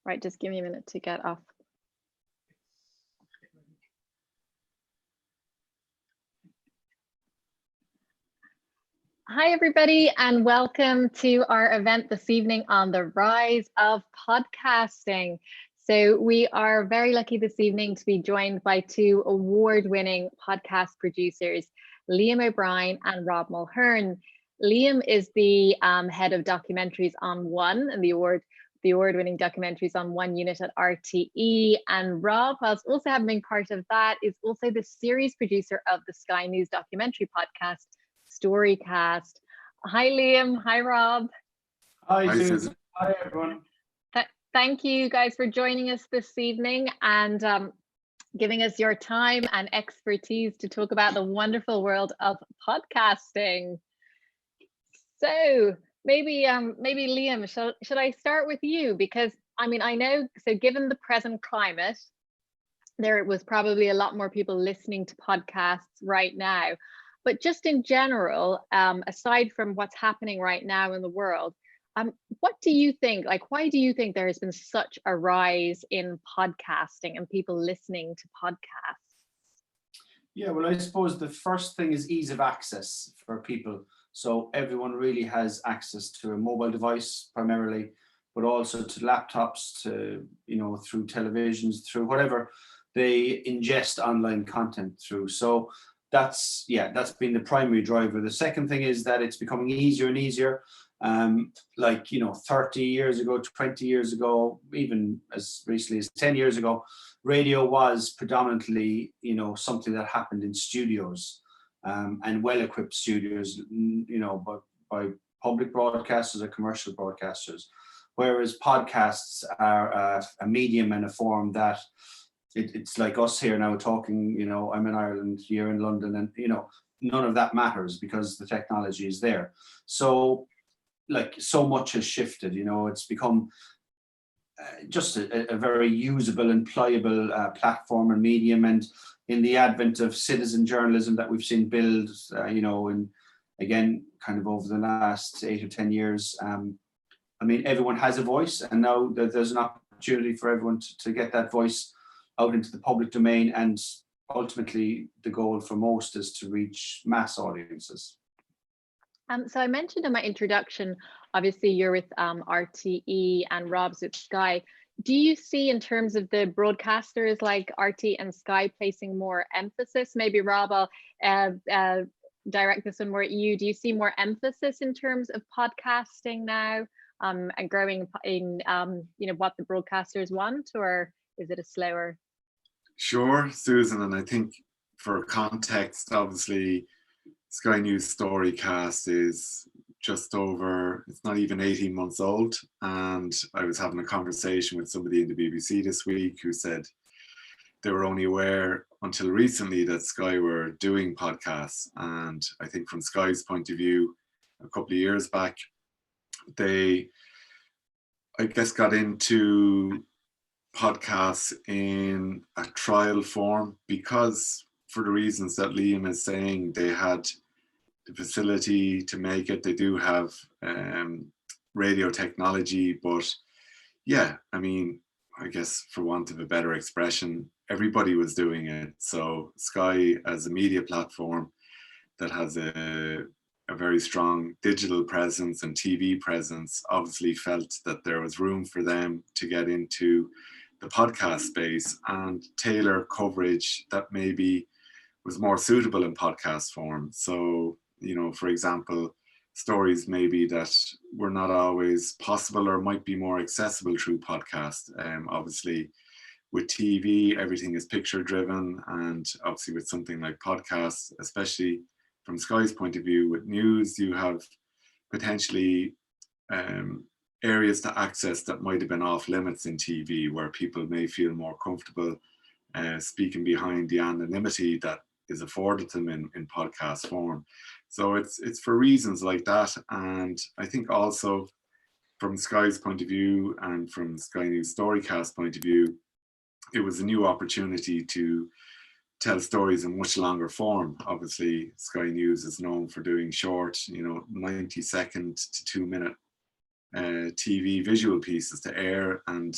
Right, just give me a minute to get off. Hi, everybody, and welcome to our event this evening on the rise of podcasting. So we are very lucky this evening to be joined by two award-winning podcast producers, Liam O'Brien and Rob Mulhern. Liam is the head of documentaries on One and the award-winning documentaries on One unit at RTE, and Rob, whilst also having been part of that, is also the series producer of the Sky News documentary podcast, Storycast. Hi, Liam. Hi, Rob. Hi, Susan. Hi, everyone. Thank you guys for joining us this evening and giving us your time and expertise to talk about the wonderful world of podcasting. So maybe Liam, should I start with you? Because I mean, I know, so given the present climate, there was probably a lot more people listening to podcasts right now. But just in general, aside from what's happening right now in the world, what do you think, like, why do you think there has been such a rise in podcasting and people listening to podcasts? Yeah, well, I suppose the first thing is ease of access for people. So everyone really has access to a mobile device primarily, but also to laptops, to, you know, through televisions, through whatever they ingest online content through. So that's been the primary driver. The second thing is that it's becoming easier and easier. Like, you know, 30 years ago, 20 years ago, even as recently as 10 years ago, radio was predominantly, you know, something that happened in studios, and well-equipped studios, you know, by public broadcasters or commercial broadcasters. Whereas podcasts are a medium and a form that it's like us here now talking, you know, I'm in Ireland, you're in London, and, you know, none of that matters because the technology is there. So, like, so much has shifted, you know, it's become just a very usable and pliable platform and medium. And in the advent of citizen journalism that we've seen build, you know, and again, kind of over the last 8 or 10 years, I mean, everyone has a voice, and now there's an opportunity for everyone to get that voice out into the public domain. And ultimately, the goal for most is to reach mass audiences. So I mentioned in my introduction, obviously you're with RTE and Rob's with Sky. Do you see, in terms of the broadcasters like RTE and Sky, placing more emphasis? Maybe Rob, I'll direct this one more at you. Do you see more emphasis in terms of podcasting now, and growing in you know, what the broadcasters want, or is it a slower? Sure, Susan, and I think for context, obviously, Sky News Storycast is just over, it's not even 18 months old. And I was having a conversation with somebody in the BBC this week who said they were only aware until recently that Sky were doing podcasts. And I think from Sky's point of view, a couple of years back, they, I guess, got into podcasts in a trial form because, for the reasons that Liam is saying, they had the facility to make it. They do have radio technology, but yeah, I mean, I guess for want of a better expression, everybody was doing it. So Sky, as a media platform that has a very strong digital presence and TV presence, obviously felt that there was room for them to get into the podcast space and tailor coverage that maybe was more suitable in podcast form. So, you know, for example, stories maybe that were not always possible or might be more accessible through podcast. Obviously, with TV, everything is picture driven, and obviously with something like podcasts, especially from Sky's point of view, with news, you have potentially areas to access that might have been off limits in TV, where people may feel more comfortable speaking behind the anonymity that is afforded them in podcast form. So it's for reasons like that. And I think also from Sky's point of view and from Sky News Storycast point of view, it was a new opportunity to tell stories in much longer form. Obviously, Sky News is known for doing short, 90-second to 2-minute TV visual pieces to air, and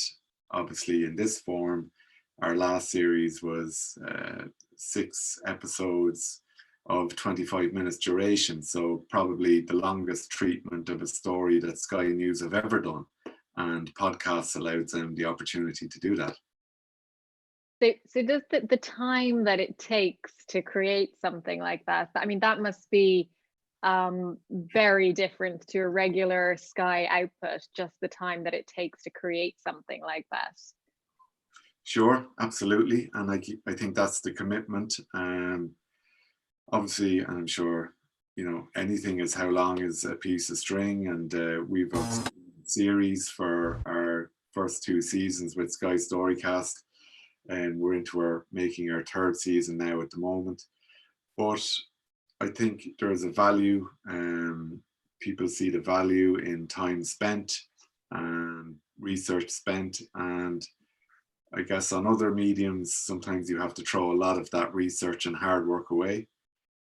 obviously in this form. Our last series was 6 episodes of 25 minutes duration, so probably the longest treatment of a story that Sky News have ever done, and podcasts allowed them the opportunity to do that. So does the time that it takes to create something like that, I mean, that must be very different to a regular Sky output, just the time that it takes to create something like that. Sure, absolutely, and I think that's the commitment. Obviously, and I'm sure, you know, anything is how long is a piece of string, and we've a series for our first 2 seasons with Sky Storycast, and we're making our 3rd season now at the moment. But I think there's a value, people see the value in time spent and research spent, and I guess on other mediums sometimes you have to throw a lot of that research and hard work away,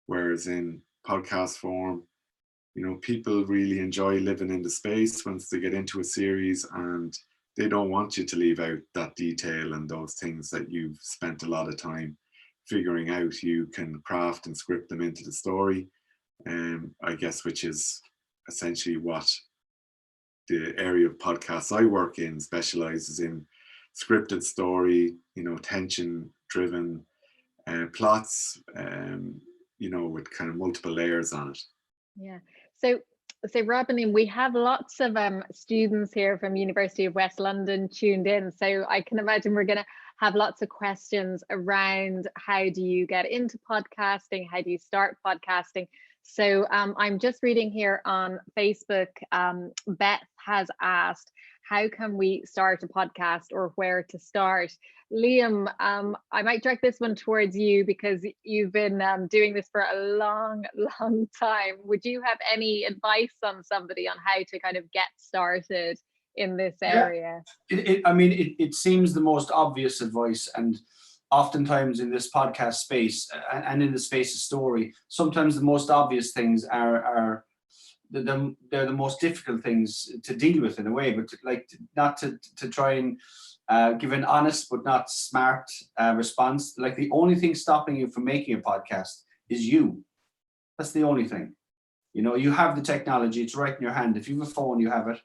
whereas in podcast form, you know, people really enjoy living in the space once they get into a series, and they don't want you to leave out that detail and those things that you've spent a lot of time figuring out. You can craft and script them into the story, I guess, which is essentially what the area of podcasts I work in specializes in: scripted story, you know, tension driven plots, you know, with kind of multiple layers on it. Yeah. So Robin, we have lots of students here from University of West London tuned in. So I can imagine we're going to have lots of questions around how do you get into podcasting? How do you start podcasting? So I'm just reading here on Facebook, Beth has asked, how can we start a podcast, or where to start? Liam, I might direct this one towards you because you've been doing this for a long time. Would you have any advice on somebody on how to kind of get started in this area? I mean, it seems the most obvious advice, and oftentimes in this podcast space and in the space of story, sometimes the most obvious things are they're the most difficult things to deal with in a way, but not to try and give an honest but not smart response. Like, the only thing stopping you from making a podcast is you. That's the only thing. You know, you have the technology, it's right in your hand. If you have a phone, you have it.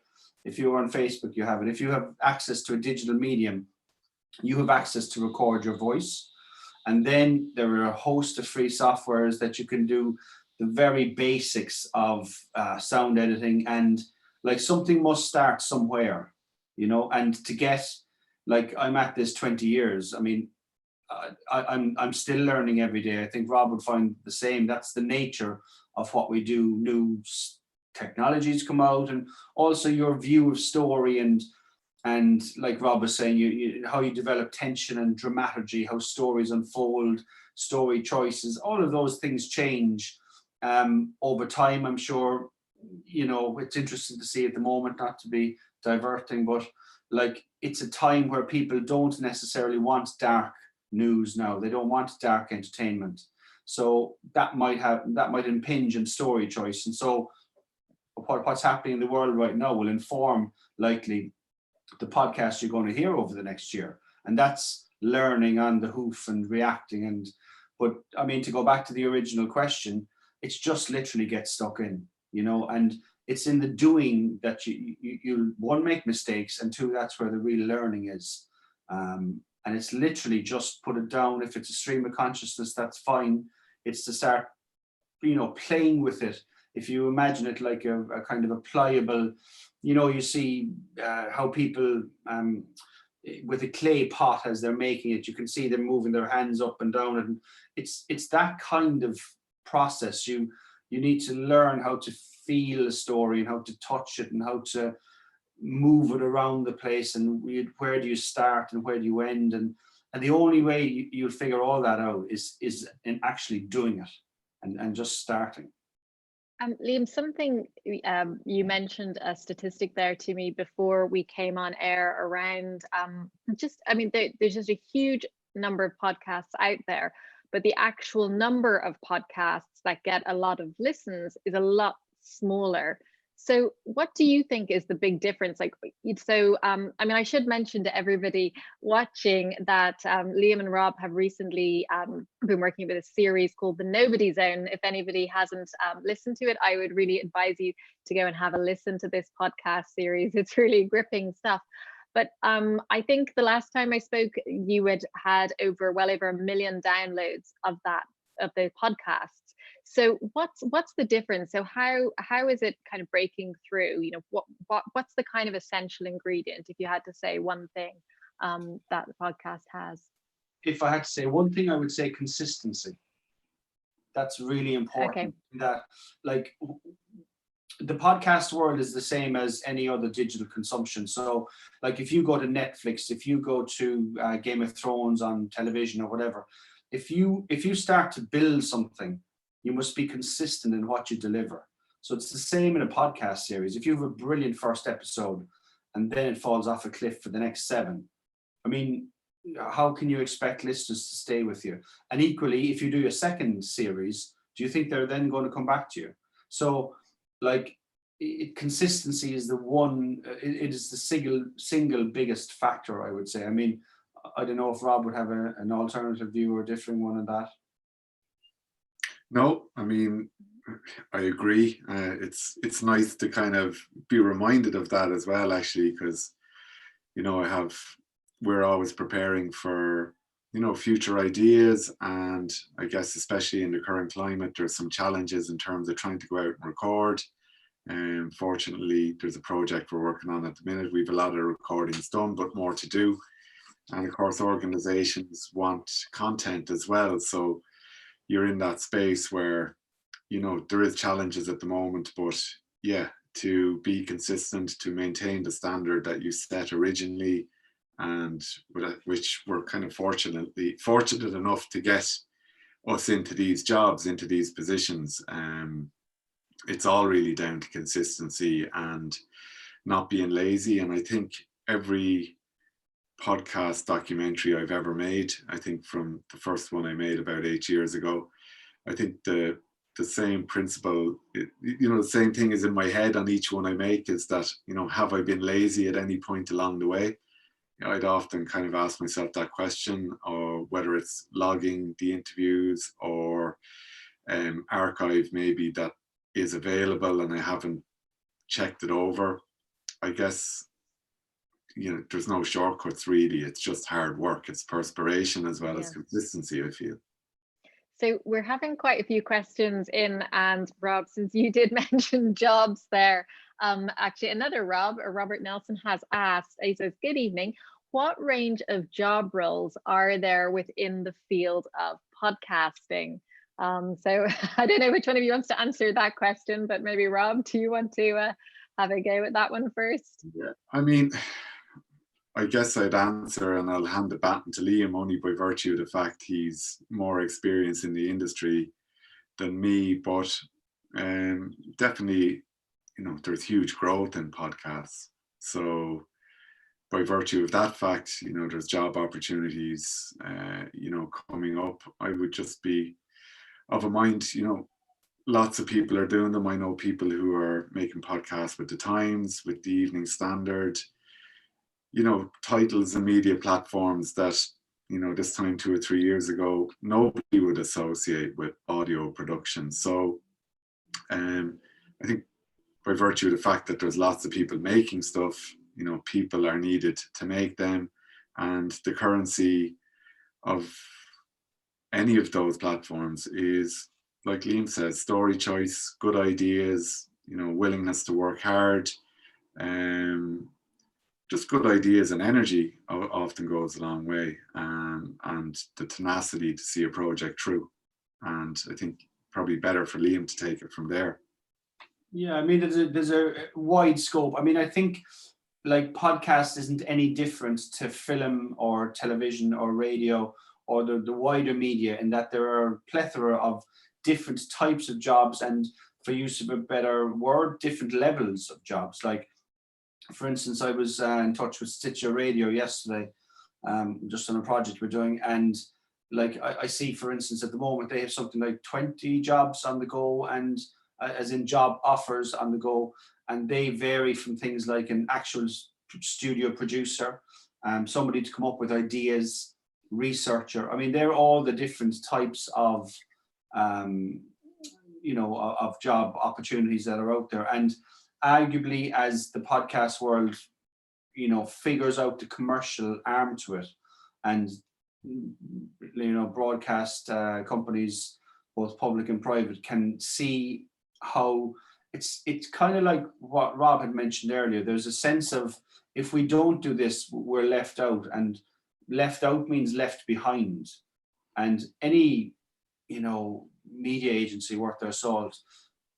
If you're on Facebook, you have it. If you have access to a digital medium, you have access to record your voice. And then there are a host of free softwares that you can do the very basics of sound editing, and like, something must start somewhere, you know. And to get, like, I'm at this 20 years. I mean, I'm still learning every day. I think Rob would find the same. That's the nature of what we do. New technologies come out, and also your view of story, and like Rob was saying, how you develop tension and dramaturgy, how stories unfold, story choices, all of those things change over time. I'm sure, you know, it's interesting to see at the moment, not to be diverting, but like, it's a time where people don't necessarily want dark news now. They don't want dark entertainment. So that might impinge on story choice. And so what's happening in the world right now will inform likely the podcast you're going to hear over the next year. And that's learning on the hoof and reacting. But I mean, to go back to the original question, it's just literally get stuck in, you know, and it's in the doing that you one, make mistakes, and two, that's where the real learning is. And it's literally just put it down. If it's a stream of consciousness, that's fine. It's to start, you know, playing with it. If you imagine it like a kind of a pliable, you know, you see how people with a clay pot, as they're making it, you can see them moving their hands up and down, and it's that kind of process. You need to learn how to feel a story and how to touch it and how to move it around the place, and where do you start and where do you end, and the only way you'll figure all that out is in actually doing it and just starting. Liam, something you mentioned a statistic there to me before we came on air around there's just a huge number of podcasts out there, but the actual number of podcasts that get a lot of listens is a lot smaller. So what do you think is the big difference? Like, so I mean, I should mention to everybody watching that Liam and Rob have recently been working with a series called the Nobodies Own. If anybody hasn't listened to it, I would really advise you to go and have a listen to this podcast series. It's really gripping stuff. But I think the last time I spoke, you had well over 1 million downloads of the podcast. So what's the difference? So how is it kind of breaking through? You know, what's the kind of essential ingredient, if you had to say one thing that the podcast has? If I had to say one thing, I would say consistency. That's really important. Okay. That, like, the podcast world is the same as any other digital consumption. So, like, if you go to Netflix, if you go to Game of Thrones on television or whatever, if you start to build something, you must be consistent in what you deliver. So it's the same in a podcast series. If you have a brilliant first episode and then it falls off a cliff for the next 7, I mean, how can you expect listeners to stay with you? And equally, if you do a second series, do you think they're then going to come back to you? So, like, consistency is the one, it is the single biggest factor, I would say. I mean, I don't know if Rob would have an alternative view or a differing one on that. No, I mean, I agree. It's nice to kind of be reminded of that as well, actually, because, you know, we're always preparing for, you know, future ideas. And I guess, especially in the current climate, there's some challenges in terms of trying to go out and record. And fortunately, there's a project we're working on at the minute. We've a lot of recordings done, but more to do. And of course, organizations want content as well. So you're in that space where, you know, there is challenges at the moment, but yeah, to be consistent, to maintain the standard that you set originally, and which we're kind of fortunate enough to get us into these jobs, into these positions. It's all really down to consistency and not being lazy. And I think every podcast documentary I've ever made, I think from the first one I made about 8 years ago, I think the same principle, you know, the same thing is in my head on each one I make, is that, you know, have I been lazy at any point along the way? You know, I'd often kind of ask myself that question, or whether it's logging the interviews or archive maybe that is available and I haven't checked it over. I guess, you know, there's no shortcuts really. It's just hard work. It's perspiration as well as consistency, I feel. So we're having quite a few questions in, and Rob, since you did mention jobs there, actually another Robert Nelson has asked, he says, good evening. What range of job roles are there within the field of podcasting? So I don't know which one of you wants to answer that question, but maybe Rob, do you want to have a go at that one first? Yeah, I mean, I guess I'd answer, and I'll hand the baton to Liam only by virtue of the fact he's more experienced in the industry than me. But definitely, you know, there's huge growth in podcasts. So by virtue of that fact, you know, there's job opportunities, you know, coming up. I would just be of a mind, you know, lots of people are doing them. I know people who are making podcasts with the Times, with the Evening Standard, you know, titles and media platforms that, you know, this time 2 or 3 years ago, nobody would associate with audio production. So I think by virtue of the fact that there's lots of people making stuff, you know, people are needed to make them. And the currency of any of those platforms is, like Liam says, story choice, good ideas, you know, willingness to work hard, just good ideas and energy often goes a long way, and the tenacity to see a project through. And I think probably better for Liam to take it from there. Yeah, I mean, there's a wide scope. I mean, I think, like, podcast isn't any different to film or television or radio or the wider media, in that there are a plethora of different types of jobs, and, for use of a better word, different levels of jobs. Like, for instance, I was in touch with Stitcher Radio yesterday, just on a project we're doing, and, like, I see, for instance, at the moment they have something like 20 jobs on the go, and as in job offers on the go, and they vary from things like an actual studio producer, somebody to come up with ideas, researcher. I mean, they're all the different types of of job opportunities that are out there. And arguably, as the podcast world figures out the commercial arm to it, and broadcast companies, both public and private, can see how it's kind of like what Rob had mentioned earlier. There's a sense of, if we don't do this, we're left out, and left out means left behind. And any media agency worth their salt,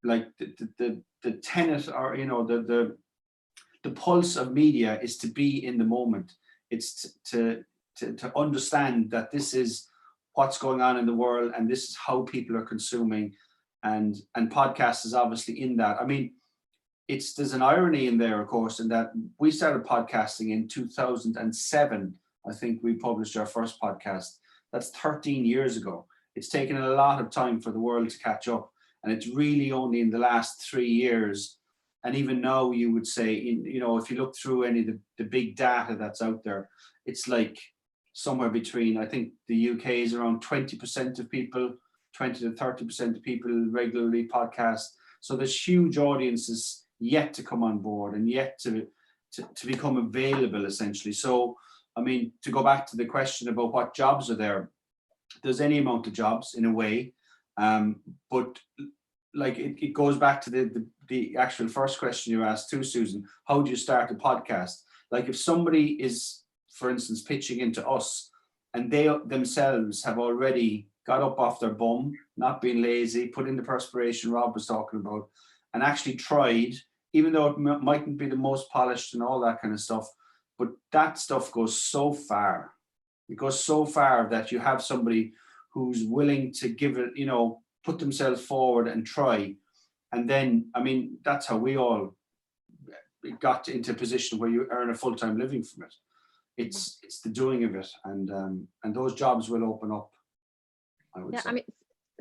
like the tenet, or the pulse of media is to be in the moment. It's to understand that this is what's going on in the world, and this is how people are consuming, and podcast is obviously in that. I mean, there's an irony in there, of course, in that we started podcasting in 2007. I think we published our first podcast. That's 13 years ago. It's taken a lot of time for the world to catch up, and it's really only in the last 3 years. And even now, you would say, if you look through any of the big data that's out there, it's like somewhere between, I think the UK is around 20% of people, 20 to 30% of people regularly podcast. So there's huge audiences yet to come on board, and yet to become available, essentially. So, I mean, to go back to the question about what jobs are there, there's any amount of jobs in a way, but like it goes back to the actual first question you asked too, Susan. How do you start a podcast? Like, if somebody is, for instance, pitching into us, and they themselves have already got up off their bum, not being lazy, put in the perspiration Rob was talking about, and actually tried, even though it mightn't be the most polished and all that kind of stuff, but that stuff goes so far. It goes so far that you have somebody who's willing to give it, put themselves forward and try. And then, I mean, that's how we all got into a position where you earn a full-time living from it. It's the doing of it, and those jobs will open up, I would say. I mean,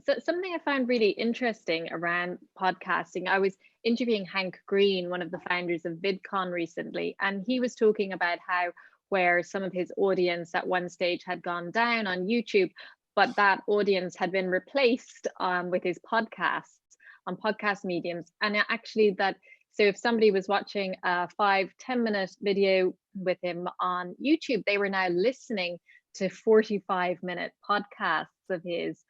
so something I found really interesting around podcasting, I was interviewing Hank Green, one of the founders of VidCon, recently, and he was talking about how where some of his audience at one stage had gone down on YouTube, but that audience had been replaced with his podcasts on podcast mediums. And actually so if somebody was watching a 5-10 minute video with him on YouTube, they were now listening to 45-minute podcasts of his.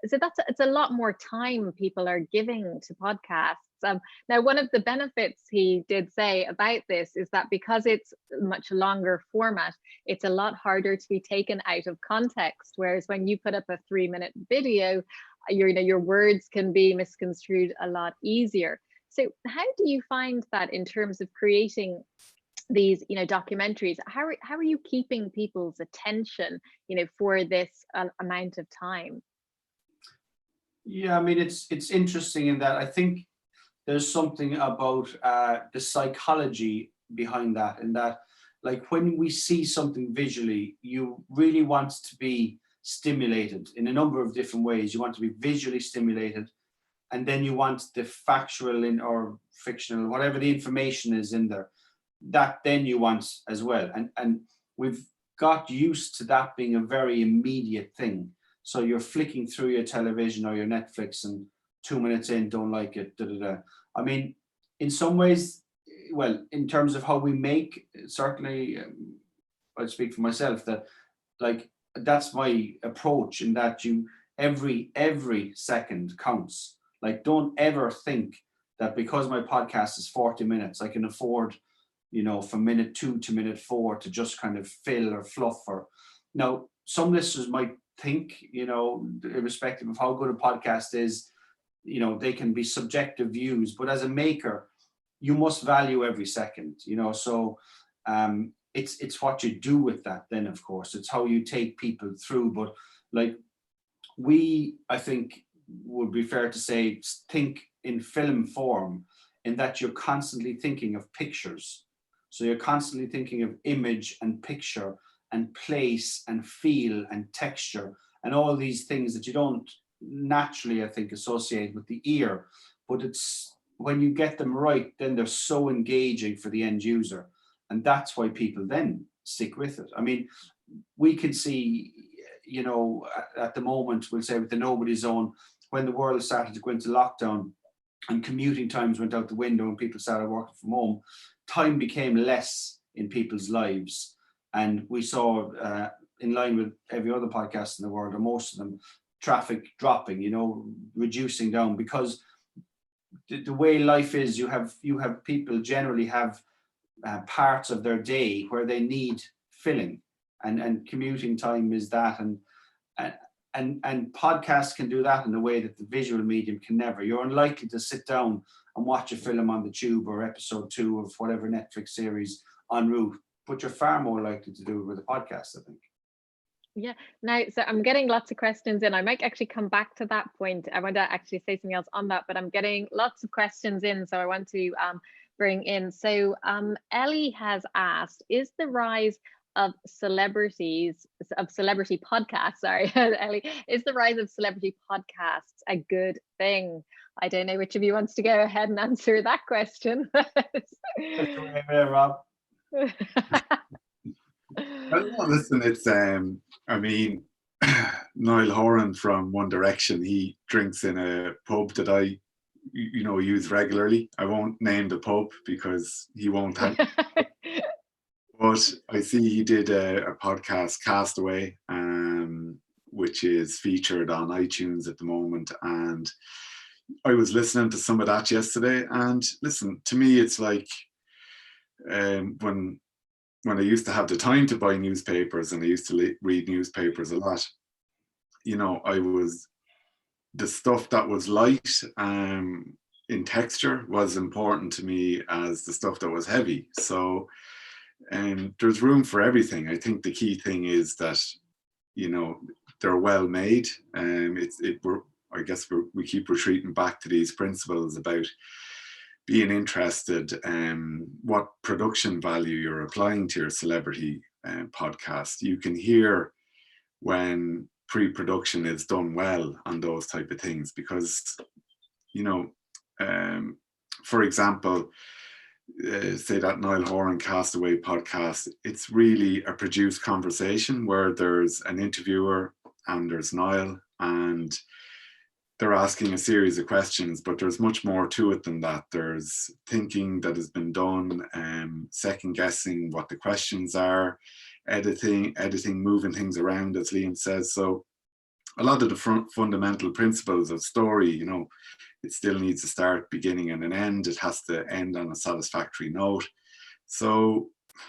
So it's a lot more time people are giving to podcasts. Now, one of the benefits he did say about this is that because it's a much longer format, it's a lot harder to be taken out of context. Whereas when you put up a 3-minute video, your words can be misconstrued a lot easier. So how do you find that in terms of creating these documentaries? How are you keeping people's attention for this amount of time? Yeah, I mean, it's interesting in that I think there's something about the psychology behind that, in that, like, when we see something visually, you really want to be stimulated in a number of different ways. You want to be visually stimulated, and then you want the factual or fictional, whatever the information is in there, that then you want as well. And we've got used to that being a very immediate thing. So you're flicking through your television or your Netflix, and 2 minutes in, don't like it, I mean, in some ways, well, in terms of how we make, certainly, I'd speak for myself, that, like, that's my approach, in that every second counts. Like, don't ever think that because my podcast is 40 minutes, I can afford, from minute 2 to minute 4 to just kind of fill or fluff. Or now, some listeners might think, irrespective of how good a podcast is, they can be subjective views, but as a maker, you must value every second, so it's what you do with that then, of course. It's how you take people through. But like, I think would be fair to say, think in film form, in that you're constantly thinking of pictures. So you're constantly thinking of image and picture and place and feel and texture and all these things that you don't naturally, I think, associate with the ear. But it's when you get them right, then they're so engaging for the end user. And that's why people then stick with it. I mean, we can see, you know, at the moment, we'll say with the Nobodies Own, when the world started to go into lockdown and commuting times went out the window and people started working from home, time became less in people's lives. And we saw, in line with every other podcast in the world, or most of them, traffic dropping, you know, reducing down, because the way life is, you have people generally have parts of their day where they need filling, and commuting time is that, and podcasts can do that in a way that the visual medium can never. You're unlikely to sit down and watch a film on the tube or episode 2 of whatever Netflix series en route, but you're far more likely to do it with a podcast, I think. Yeah. Now, so I'm getting lots of questions in. I might actually come back to that point. I want to actually say something else on that, but I'm getting lots of questions in, so I want to bring in. So Ellie has asked, is the rise of celebrity podcasts, sorry, Ellie, is the rise of celebrity podcasts a good thing? I don't know which of you wants to go ahead and answer that question. Rob. Well, no, listen, it's I mean, Niall Horan from One Direction, he drinks in a pub that I, you know, use regularly. I won't name the pub because he won't have. But I see he did a podcast, Castaway, which is featured on iTunes at the moment. And I was listening to some of that yesterday. And listen, to me, it's like when I used to have the time to buy newspapers, and I used to read newspapers a lot, you know, the stuff that was light in texture was important to me as the stuff that was heavy. So there's room for everything. I think the key thing is that, you know, they're well made. I guess we keep retreating back to these principles about being interested in what production value you're applying to your celebrity podcast. You can hear when pre-production is done well on those type of things, because, you know, for example, say that Niall Horan Castaway podcast, it's really a produced conversation where there's an interviewer and there's Niall, and they're asking a series of questions, but there's much more to it than that. There's thinking that has been done, second guessing what the questions are, editing, moving things around, as Liam says. So a lot of the fundamental principles of story, you know, it still needs a start, beginning, and an end. It has to end on a satisfactory note. So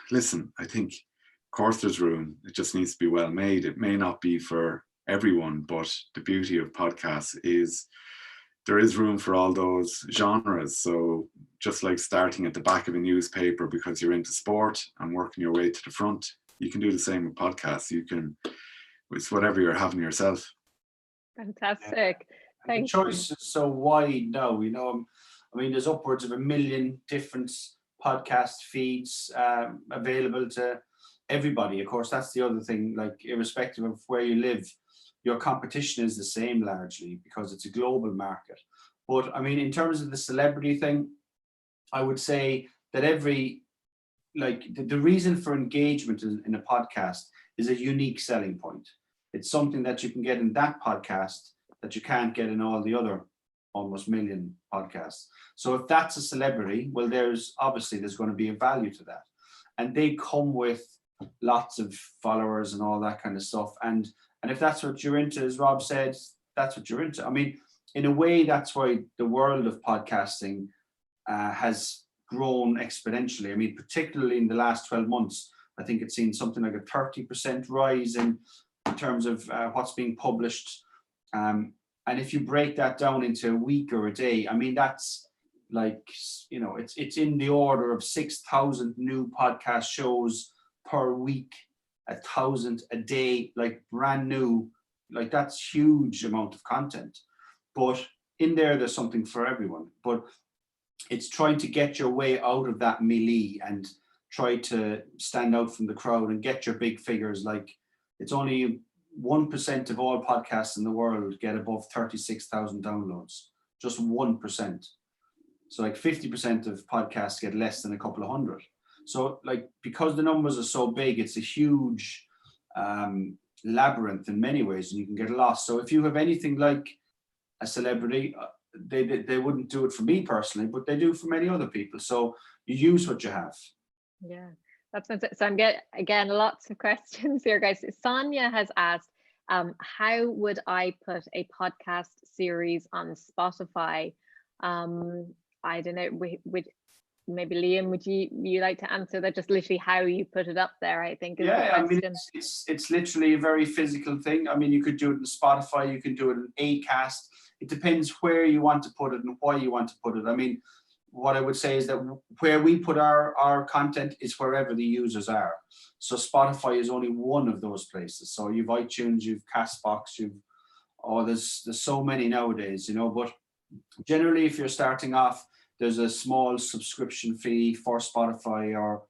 listen, I think, of course, there's room. It just needs to be well made. It may not be for everyone, but the beauty of podcasts is there is room for all those genres. So just like starting at the back of a newspaper because you're into sport and working your way to the front, you can do the same with podcasts. It's whatever you're having yourself. Fantastic. The choice is so wide now, you know. I mean, there's upwards of 1 million different podcast feeds available to everybody. Of course, that's the other thing, like irrespective of where you live, your competition is the same largely because it's a global market. But I mean, in terms of the celebrity thing, I would say that the reason for engagement in a podcast is a unique selling point. It's something that you can get in that podcast that you can't get in all the other almost million podcasts. So if that's a celebrity, well, there's going to be a value to that. And they come with lots of followers and all that kind of stuff. And if that's what you're into, as Rob said, that's what you're into. I mean, in a way, that's why the world of podcasting has grown exponentially. I mean, particularly in the last 12 months, I think it's seen something like a 30% rise in terms of what's being published. And if you break that down into a week or a day, I mean, that's like, you know, it's in the order of 6,000 new podcast shows per week, 1,000 a day, like brand new, like that's huge amount of content. But in there's something for everyone. But it's trying to get your way out of that melee and try to stand out from the crowd and get your big figures. Like, it's only 1% of all podcasts in the world get above 36,000 downloads. Just 1%. So like 50% of podcasts get less than a couple of hundred. So like, because the numbers are so big, it's a huge labyrinth in many ways, and you can get lost. So if you have anything like a celebrity, they wouldn't do it for me personally, but they do for many other people. So you use what you have. Yeah, that's so I'm getting again lots of questions here, guys. Sonia has asked, how would I put a podcast series on Spotify? I don't know, would maybe Liam, would you like to answer that? Just literally how you put it up there, I think, is the Yeah, I mean, question. it's literally a very physical thing. I mean, you could do it in Spotify, you can do it in Acast. It depends where you want to put it and why you want to put it. I mean, what I would say is that where we put our content is wherever the users are. So Spotify is only one of those places. So you've iTunes, you've Castbox, there's so many nowadays, you know. But generally, if you're starting off, there's a small subscription fee for Spotify or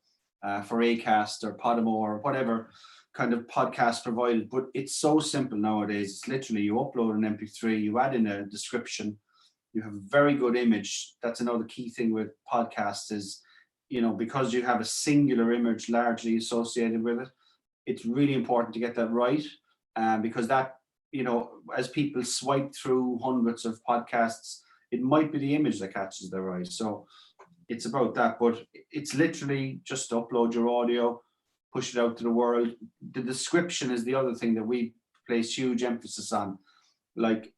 for Acast or Podimo or whatever kind of podcast provided. But it's so simple nowadays. It's literally, you upload an MP3, you add in a description, you have a very good image. That's another key thing with podcasts is, you know, because you have a singular image largely associated with it, it's really important to get that right. Because that, you know, as people swipe through hundreds of podcasts, it might be the image that catches their eye. So it's about that, but it's literally just upload your audio, push it out to the world. The description is the other thing that we place huge emphasis on. Like,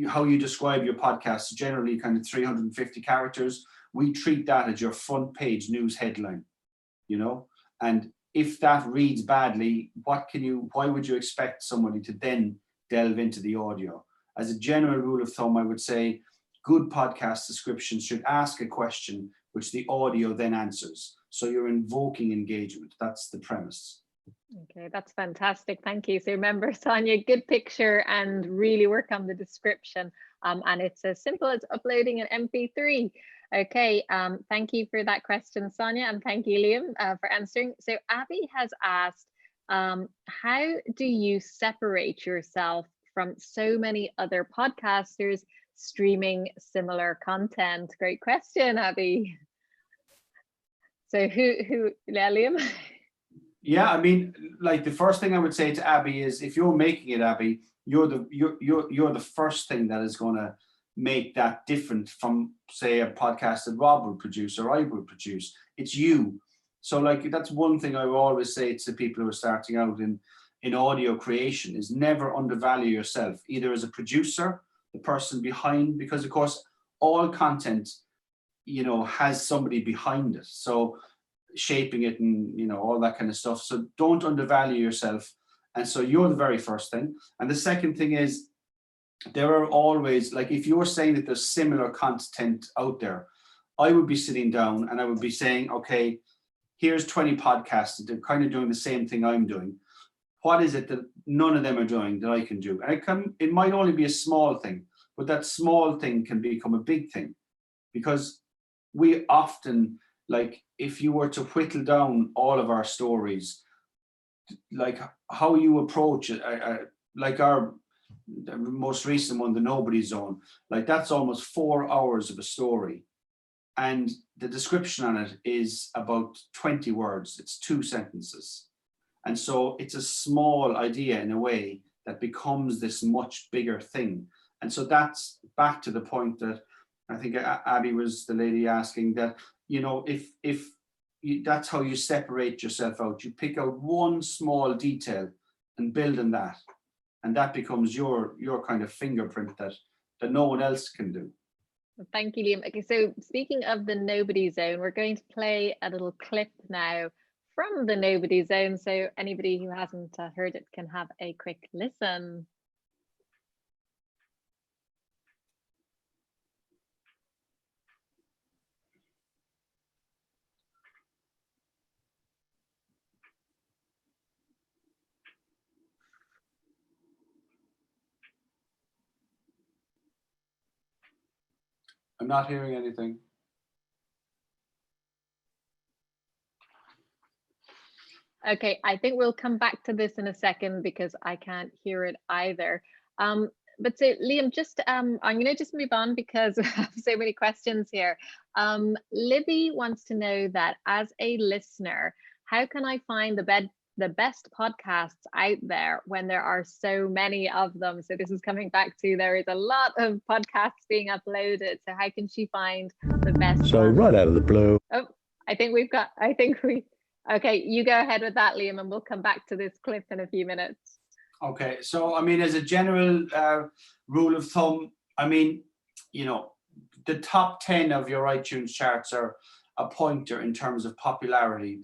how you describe your podcast, generally kind of 350 characters. We treat that as your front page news headline, you know. And if that reads badly, why would you expect somebody to then delve into the audio? As a general rule of thumb, I would say good podcast descriptions should ask a question which the audio then answers. So you're invoking engagement. That's the premise. Okay, that's fantastic. Thank you. So remember, Sonia, good picture and really work on the description. And it's as simple as uploading an MP3. Okay, thank you for that question, Sonia, and thank you, Liam, for answering. So Abby has asked, how do you separate yourself from so many other podcasters streaming similar content? Great question, Abby. So Liam? Yeah, I mean, like, the first thing I would say to Abby is, if you're making it, Abby, you're the first thing that is going to make that different from, say, a podcast that Rob would produce or I would produce. It's you. So like, that's one thing I will always say to people who are starting out in audio creation, is never undervalue yourself, either as a producer, the person behind, because of course all content, you know, has somebody behind it. So shaping it and, you know, all that kind of stuff. So don't undervalue yourself. And so you're the very first thing. And the second thing is, there are always, like, if you're saying that there's similar content out there, I would be sitting down and I would be saying, okay, here's 20 podcasts that they're kind of doing the same thing I'm doing. What is it that none of them are doing that I can do? And it might only be a small thing, but that small thing can become a big thing. Because we often, like, if you were to whittle down all of our stories, like how you approach it, like our most recent one, the Nobodies Own, like, that's almost 4 hours of a story. And the description on it is about 20 words. It's 2 sentences. And so it's a small idea in a way that becomes this much bigger thing. And so that's back to the point that I think Abby was the lady asking, that, you know, if that's how you separate yourself out. You pick out one small detail and build on that. And that becomes your kind of fingerprint that no one else can do. Thank you, Liam. Okay, so speaking of the Nobodies Own, we're going to play a little clip now from the Nobodies Own. So anybody who hasn't heard it can have a quick listen. I'm not hearing anything. Okay, I think we'll come back to this in a second because I can't hear it either. But so Liam, just I'm going to just move on because we have so many questions here. Libby wants to know that as a listener, how can I find the best podcasts out there when there are so many of them? So this is coming back to, there is a lot of podcasts being uploaded. So how can she find the best So ones? right out of the blue. Oh, okay, you go ahead with that, Liam, and we'll come back to this clip in a few minutes. Okay, so I mean, as a general rule of thumb, I mean, you know, the top 10 of your iTunes charts are a pointer in terms of popularity.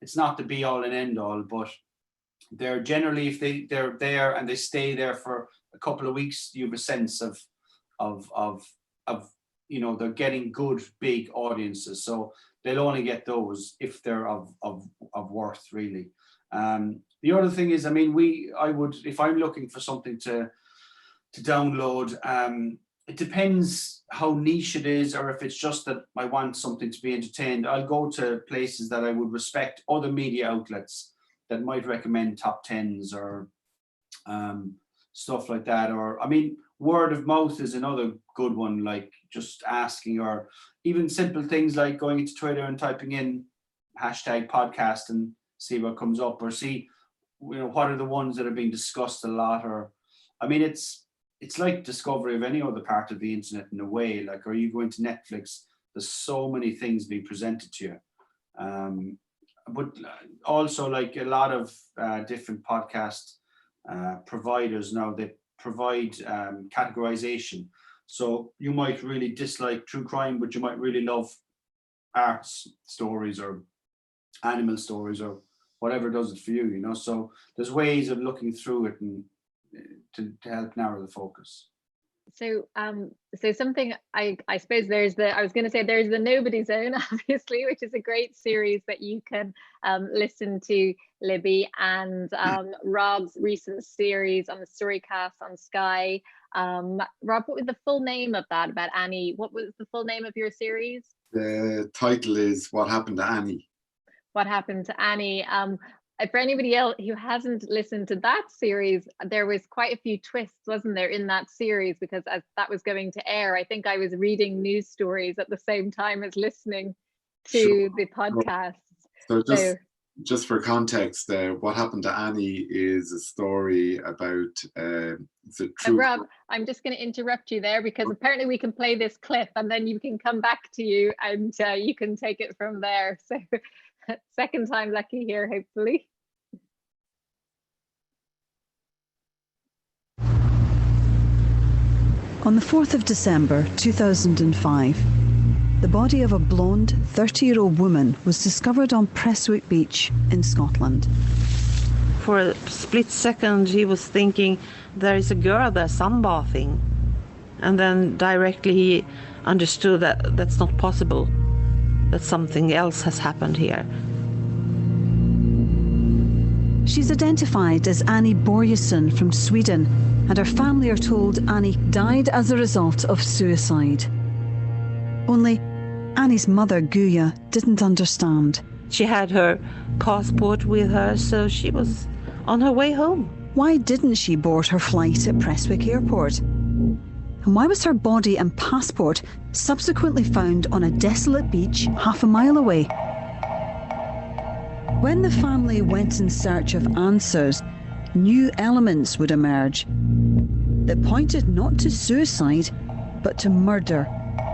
It's not the be all and end all, but they're generally, if they're there and they stay there for a couple of weeks, you have a sense of you know, they're getting good big audiences. So they'll only get those if they're of worth, really. The other thing is, I mean, I would, if I'm looking for something to download, it depends how niche it is, or if it's just that I want something to be entertained, I'll go to places that I would respect, other media outlets that might recommend top tens or stuff like that. Or, I mean, word of mouth is another good one, like just asking, or even simple things like going into Twitter and typing in #podcast and see what comes up, or see, you know, what are the ones that are being discussed a lot. Or, I mean, it's like discovery of any other part of the internet in a way. Like, are you going to Netflix? There's so many things being presented to you. But also, like, a lot of different podcast providers now, they provide categorization. So you might really dislike true crime, but you might really love arts stories or animal stories or whatever does it for you, you know. So there's ways of looking through it and to help narrow the focus. So so something I suppose I was going to say there's the Nobodies Own, obviously, which is a great series that you can listen to, Libby, and Rob's recent series on the Storycast on Sky. Rob, what was the full name of that, about Annie? What was the full name of your series? The title is What Happened to Annie. What Happened to Annie. For anybody else who hasn't listened to that series, there was quite a few twists, wasn't there, in that series? Because as that was going to air, I think I was reading news stories at the same time as listening to the podcast. So just for context, What Happened to Annie is a story about the true. Rob, I'm just going to interrupt you there because apparently we can play this clip and then you can come back to you and you can take it from there. So second time lucky here, hopefully. On the 4th of December 2005, the body of a blonde 30-year-old woman was discovered on Prestwick Beach in Scotland. For a split second he was thinking, there is a girl there sunbathing. And then directly he understood that that's not possible, that something else has happened here. She's identified as Annie Börjesson from Sweden, and her family are told Annie died as a result of suicide. Only Annie's mother, Guya, didn't understand. She had her passport with her, so she was on her way home. Why didn't she board her flight at Prestwick Airport? And why was her body and passport subsequently found on a desolate beach half a mile away? When the family went in search of answers, new elements would emerge that pointed not to suicide, but to murder,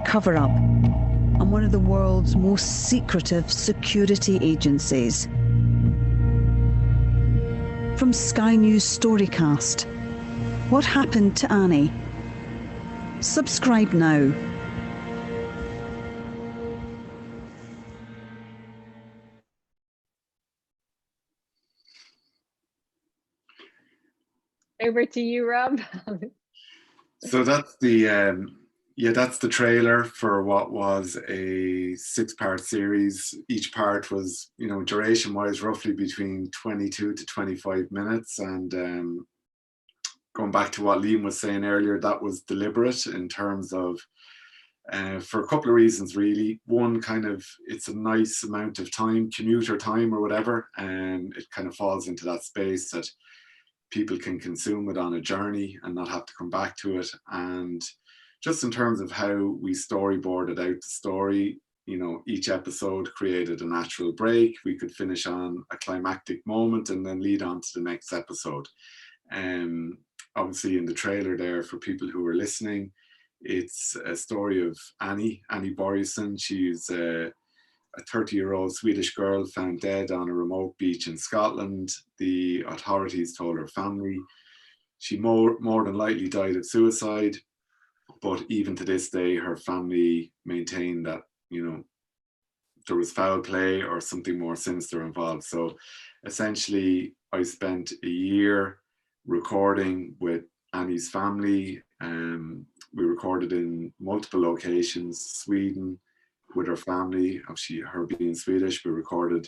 cover-up, and one of the world's most secretive security agencies. From Sky News Storycast, What Happened to Annie? Subscribe now. Over to you, Rob. So that's the trailer for what was a 6-part series. Each part was, you know, duration-wise, roughly between 22 to 25 minutes. And going back to what Liam was saying earlier, that was deliberate in terms of, for a couple of reasons, really. One, kind of, it's a nice amount of time, commuter time or whatever, and it kind of falls into that space that people can consume it on a journey and not have to come back to it. And just in terms of how we storyboarded out the story, you know, each episode created a natural break. We could finish on a climactic moment and then lead on to the next episode. Obviously in the trailer there, for people who are listening, it's a story of Annie Börjesson. She's a 30-year-old Swedish girl found dead on a remote beach in Scotland. The authorities told her family she more than likely died of suicide. But even to this day, her family maintain that, you know, there was foul play or something more sinister involved. So essentially, I spent a year recording with Annie's family. We recorded in multiple locations: Sweden with her family, obviously her being Swedish. We recorded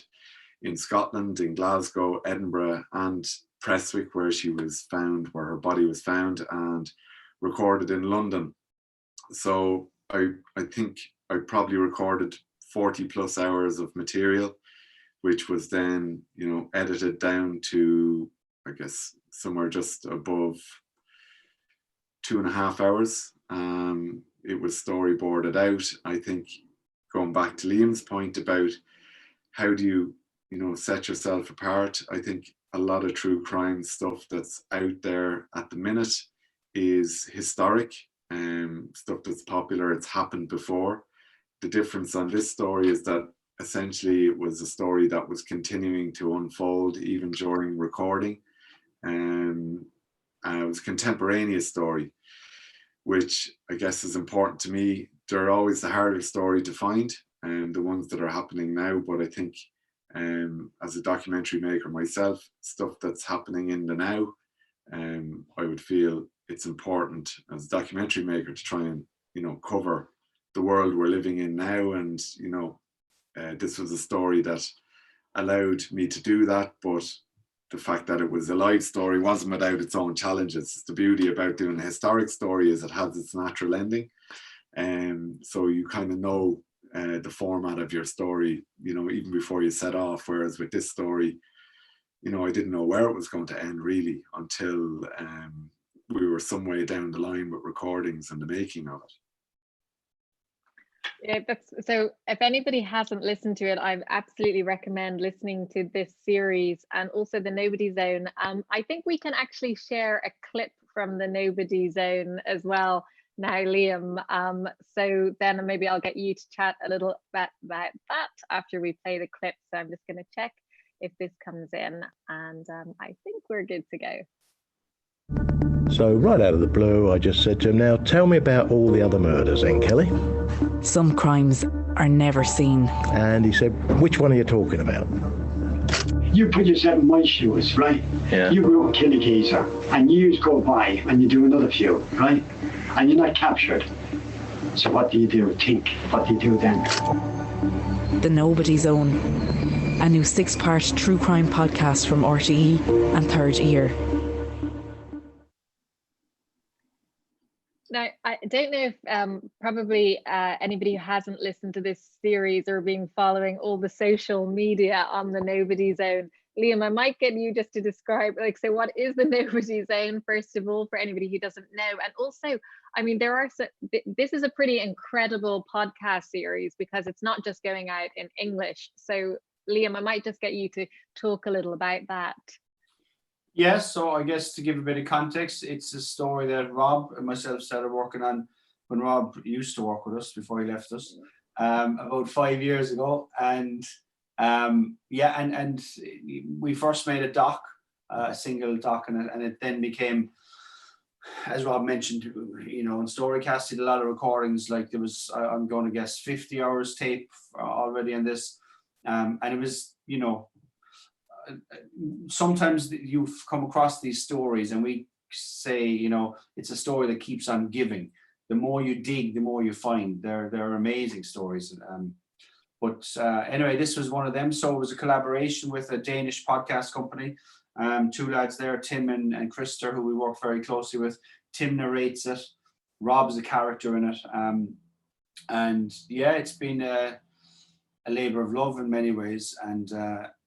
in Scotland, in Glasgow, Edinburgh, and Prestwick, where she was found, where her body was found, and recorded in London. So I think I probably recorded 40 plus hours of material, which was then, you know, edited down to, I guess, somewhere just above 2.5 hours. It was storyboarded out. I think, going back to Liam's point about how do you know, set yourself apart, I think a lot of true crime stuff that's out there at the minute is historic, stuff that's popular, it's happened before. The difference on this story is that essentially it was a story that was continuing to unfold even during recording. And it was a contemporaneous story, which I guess is important to me. They're always the harder story to find, and the ones that are happening now. But I think as a documentary maker myself, stuff that's happening in the now, I would feel it's important as a documentary maker to try and, you know, cover the world we're living in now. And, you know, this was a story that allowed me to do that, but the fact that it was a live story wasn't without its own challenges. The beauty about doing a historic story is it has its natural ending. So you kind of know the format of your story, you know, even before you set off. Whereas with this story, you know, I didn't know where it was going to end really until we were some way down the line with recordings and the making of it. Yeah, so if anybody hasn't listened to it, I absolutely recommend listening to this series and also the Nobodies Own. I think we can actually share a clip from the Nobodies Own as well now, Liam. So then maybe I'll get you to chat a little bit about that after we play the clip. So I'm just going to check if this comes in, and I think we're good to go. So right out of the blue, I just said to him, now tell me about all the other murders then, Kelly. Some crimes are never seen. And he said, which one are you talking about? You put yourself in my shoes, right? Yeah. You go and kill a geezer, and years go by, and you do another few, right? And you're not captured. So what do you do? Think. What do you do then? The Nobodies Own, a new 6-part true crime podcast from RTE and Third Ear. Now, I don't know if probably anybody who hasn't listened to this series or been following all the social media on the Nobodies Own. Liam, I might get you just to describe, like, so what is the Nobodies Own, first of all, for anybody who doesn't know? And also, I mean, this is a pretty incredible podcast series because it's not just going out in English. So, Liam, I might just get you to talk a little about that. Yes, so I guess to give a bit of context, it's a story that Rob and myself started working on when Rob used to work with us before he left us, about 5 years ago. And and we first made a doc, a single doc, and it then became, as Rob mentioned, you know, in Storycast, did a lot of recordings. Like there was, I'm going to guess, 50 hours tape already on this, and it was, you know, sometimes you've come across these stories and we say, you know, it's a story that keeps on giving. The more you dig, the more you find. They're amazing stories. But anyway, this was one of them. So it was a collaboration with a Danish podcast company. 2 lads there, Tim and Christer, who we work very closely with. Tim narrates it. Rob's a character in it. And yeah, it's been a labor of love in many ways. And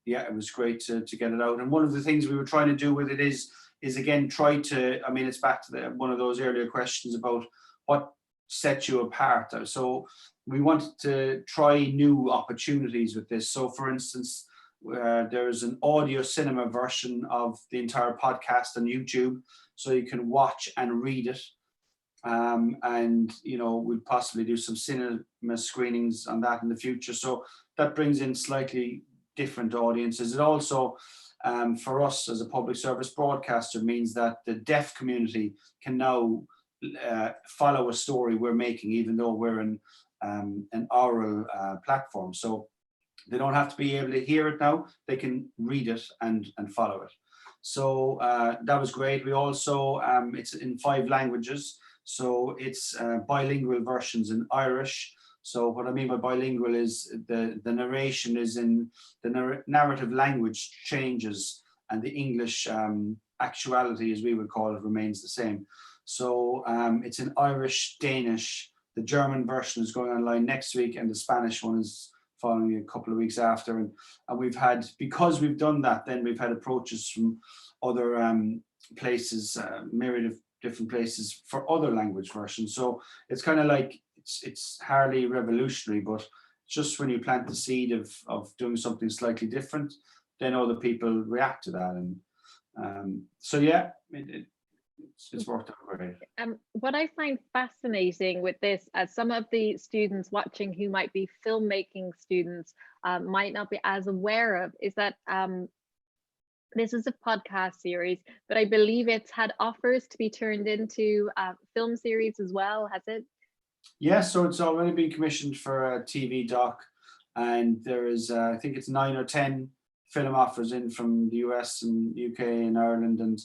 yeah, it was great to get it out. And one of the things we were trying to do with it is is again, try to, I mean, it's back to one of those earlier questions about what sets you apart. So we wanted to try new opportunities with this. So for instance, there's an audio cinema version of the entire podcast on YouTube, so you can watch and read it. And we'd possibly do some cinema screenings on that in the future. So that brings in slightly different audiences. It also, for us as a public service broadcaster, means that the deaf community can now follow a story we're making, even though we're an oral platform. So they don't have to be able to hear it now, they can read it and follow it. So that was great. We also, it's in 5 languages. So it's bilingual versions in Irish. So what I mean by bilingual is the narration is in the narrative language changes, and the English actuality, as we would call it, remains the same. So it's in Irish, Danish. The German version is going online next week, and the Spanish one is following a couple of weeks after. And we've had, because we've done that, then we've had approaches from other places, myriad of different places for other language versions. So it's kind of like, it's hardly revolutionary, but just when you plant the seed of doing something slightly different, then other people react to that. And so yeah, it's worked out great. What I find fascinating with this, as some of the students watching who might be filmmaking students might not be as aware of, is that this is a podcast series, but I believe it's had offers to be turned into a film series as well, has it? Yeah, so it's already been commissioned for a TV doc, and there is, I think it's 9 or 10 film offers in from the US and UK and Ireland, and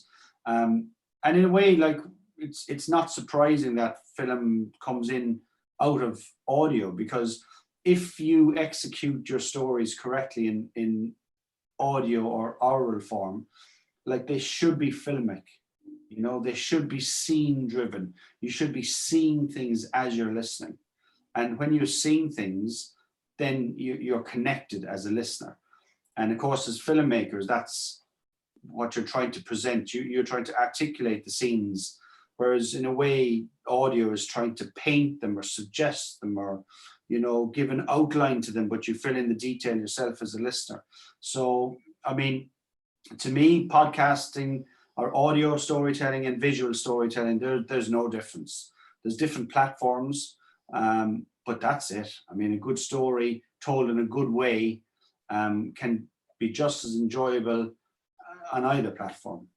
in a way, like, it's not surprising that film comes in out of audio, because if you execute your stories correctly in audio or oral form, like, they should be filmic, they should be scene driven. You should be seeing things as you're listening, and when you're seeing things, then you're connected as a listener. And of course, as filmmakers, that's what you're trying to present. You're trying to articulate the scenes, whereas in a way, audio is trying to paint them or suggest them, or give an outline to them, but you fill in the detail yourself as a listener. So I mean, to me, podcasting or audio storytelling and visual storytelling, there's no difference. There's different platforms, but that's it. I mean, a good story told in a good way can be just as enjoyable on either platform.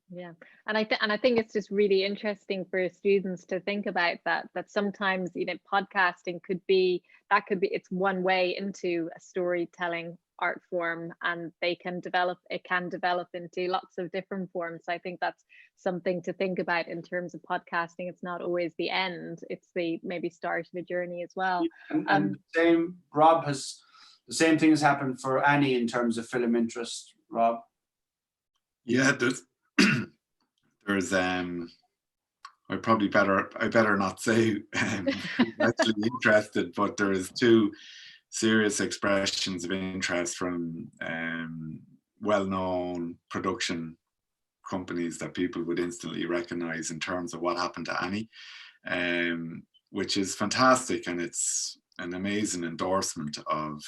Yeah, and I think it's just really interesting for students to think about that sometimes podcasting could be it's one way into a storytelling art form, and it can develop into lots of different forms. So I think that's something to think about in terms of podcasting. It's not always the end, it's the maybe start of a journey as well. And the same, Rob, has the same thing has happened for Annie in terms of film interest, Rob. Yeah, there's I better not say actually interested, but there is 2 serious expressions of interest from well-known production companies that people would instantly recognize in terms of what happened to Annie, which is fantastic, and it's an amazing endorsement of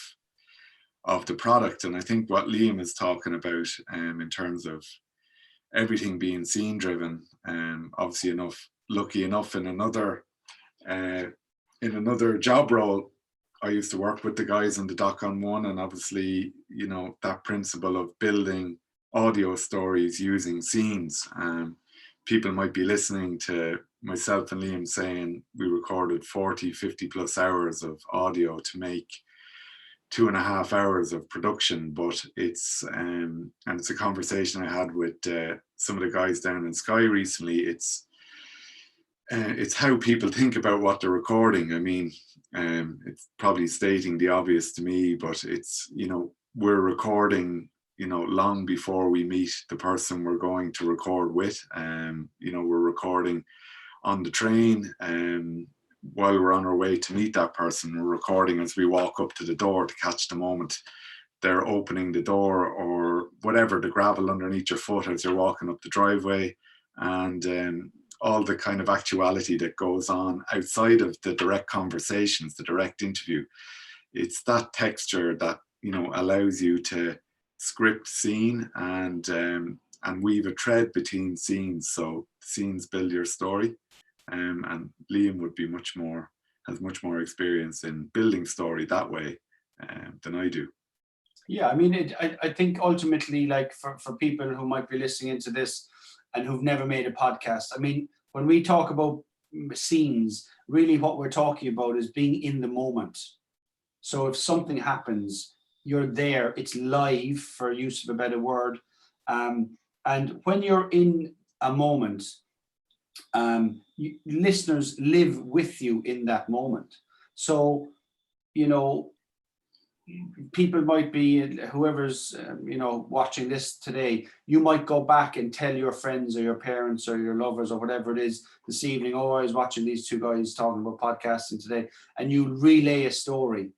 the product. And I think what Liam is talking about in terms of everything being scene driven, obviously lucky enough in another job role, I used to work with the guys on the doc on one, and obviously that principle of building audio stories using scenes. People might be listening to myself and Liam saying we recorded 40-50 plus hours of audio to make 2.5 hours of production, but it's and it's a conversation I had with some of the guys down in Skye recently. It's how people think about what they're recording. I mean, it's probably stating the obvious to me, but it's we're recording long before we meet the person we're going to record with. We're recording on the train, while we're on our way to meet that person. We're recording as we walk up to the door to catch the moment they're opening the door or whatever, the gravel underneath your foot as you're walking up the driveway, and all the kind of actuality that goes on outside of the direct conversations, the direct interview. It's that texture that, you know, allows you to script scene and weave a thread between scenes, so scenes build your story. And Liam would be has much more experience in building story that way than I do. Yeah, I mean, I think ultimately, like for people who might be listening into this and who've never made a podcast, I mean, when we talk about scenes, really what we're talking about is being in the moment. So if something happens, you're there, it's live, for use of a better word. And when you're in a moment, listeners live with you in that moment. So, you know, people might be, whoever's watching this today, you might go back and tell your friends or your parents or your lovers or whatever it is this evening, oh, I was watching these two guys talking about podcasting today, and you relay a story.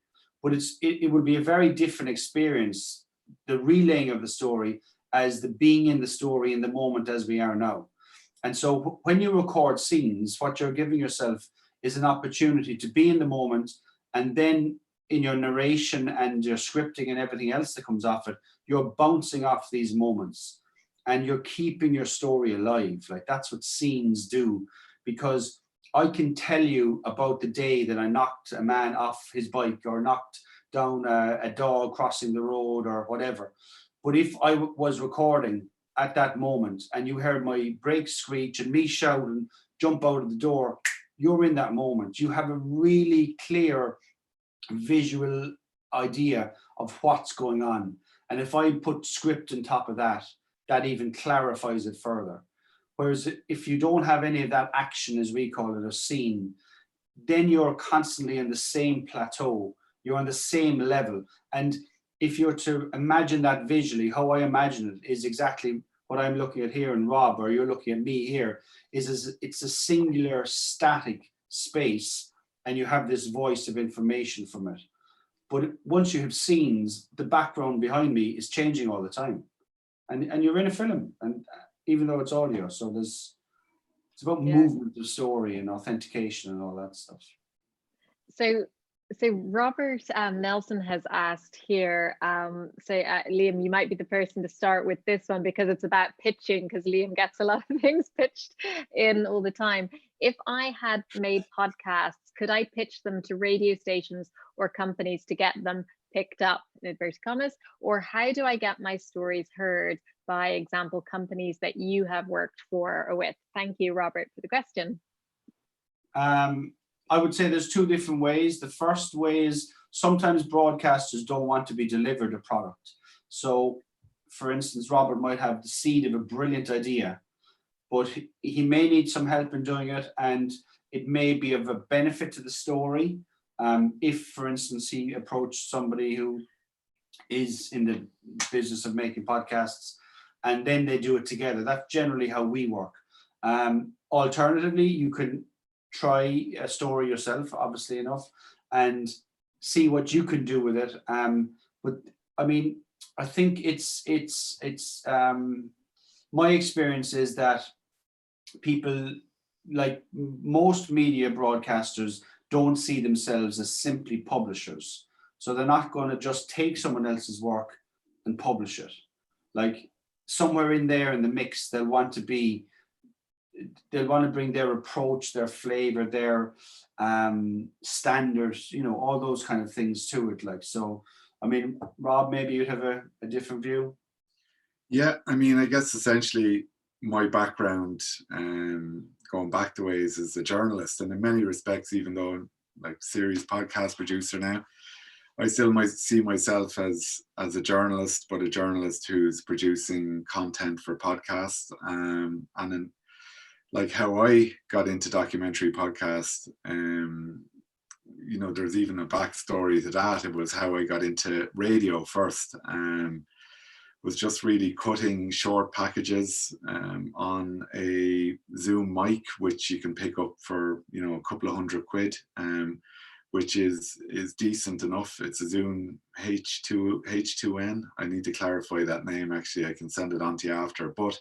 But it would be a very different experience, the relaying of the story, as the being in the story in the moment as we are now. And so when you record scenes, what you're giving yourself is an opportunity to be in the moment, and then in your narration and your scripting and everything else that comes off it, you're bouncing off these moments and you're keeping your story alive. Like, that's what scenes do, because I can tell you about the day that I knocked a man off his bike or knocked down a dog crossing the road or whatever. But if I was recording at that moment and you heard my brakes screech and me shout and jump out of the door, you're in that moment. You have a really clear visual idea of what's going on. And if I put script on top of that, that even clarifies it further. Whereas if you don't have any of that action, as we call it, or scene, then you're constantly in the same plateau. You're on the same level. And if you're to imagine that visually, how I imagine it is exactly what I'm looking at here, and Rob, or you're looking at me here, is it's a singular static space, and you have this voice of information from it. But once you have scenes, the background behind me is changing all the time. And you're in a film, and even though it's audio, so it's about movement of story and authentication and all that stuff. So Robert Nelson has asked here, Liam, you might be the person to start with this one, because it's about pitching, because Liam gets a lot of things pitched in all the time. If I had made podcasts, could I pitch them to radio stations or companies to get them picked up, in inverted commas, or how do I get my stories heard by example companies that you have worked for or with? Thank you, Robert, for the question. I would say there's two different ways. The first way is sometimes broadcasters don't want to be delivered a product. So, for instance, Robert might have the seed of a brilliant idea, but he may need some help in doing it, and it may be of a benefit to the story. If, for instance, he approached somebody who is in the business of making podcasts, and then they do it together. That's generally how we work. Alternatively, you can try a story yourself, obviously enough, and see what you can do with it. But I mean, I think it's my experience is that people, like most media broadcasters, don't see themselves as simply publishers. So they're not going to just take someone else's work and publish it. Like, somewhere in there in the mix, they'll want to bring their approach, their flavor, their standards, all those kind of things to it. Like, so, I mean, Rob, maybe you'd have a different view. Yeah, I mean, I guess essentially my background, going back the ways, as a journalist, and in many respects, even though I'm like series podcast producer now, I still might see myself as a journalist, but a journalist who's producing content for podcasts. And then, like, how I got into documentary podcast, there's even a backstory to that. It was how I got into radio first. Was just really cutting short packages on a Zoom mic, which you can pick up for a couple of £100. which is decent enough. It's a Zoom H2N. I need to clarify that name, actually. I can send it on to you after. But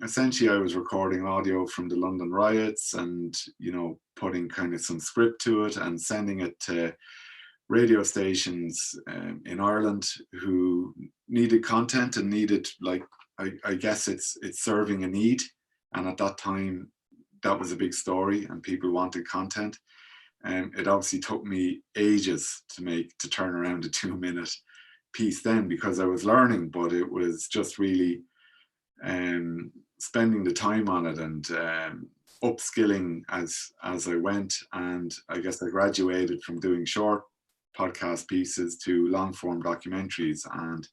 essentially, I was recording audio from the London riots and, putting kind of some script to it and sending it to radio stations in Ireland who needed content and needed, like, I guess it's serving a need. And at that time, that was a big story and people wanted content. And it obviously took me ages to turn around a 2-minute piece then, because I was learning, but it was just really spending the time on it and upskilling as I went. And I guess I graduated from doing short podcast pieces to long form documentaries, and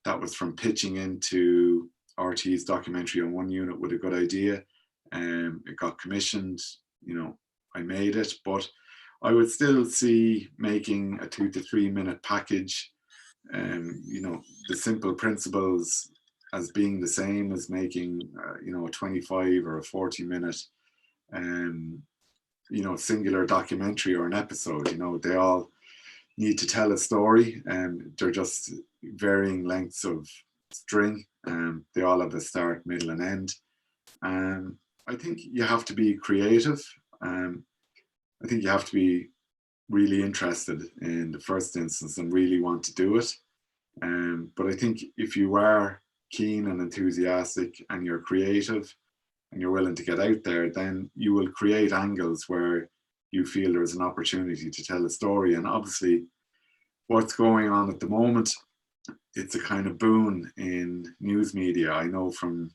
that was from pitching into RT's documentary on One Unit with a Good Idea. It got commissioned, I made it, but I would still see making a 2 to 3 minute package, the simple principles as being the same as making, a 25 or a 40 minute, singular documentary or an episode. They all need to tell a story, and they're just varying lengths of string. They all have a start, middle, and end. I think you have to be creative. I think you have to be really interested in the first instance and really want to do it. But I think if you are keen and enthusiastic and you're creative and you're willing to get out there, then you will create angles where you feel there's an opportunity to tell a story. And obviously what's going on at the moment, it's a kind of boon in news media. I know from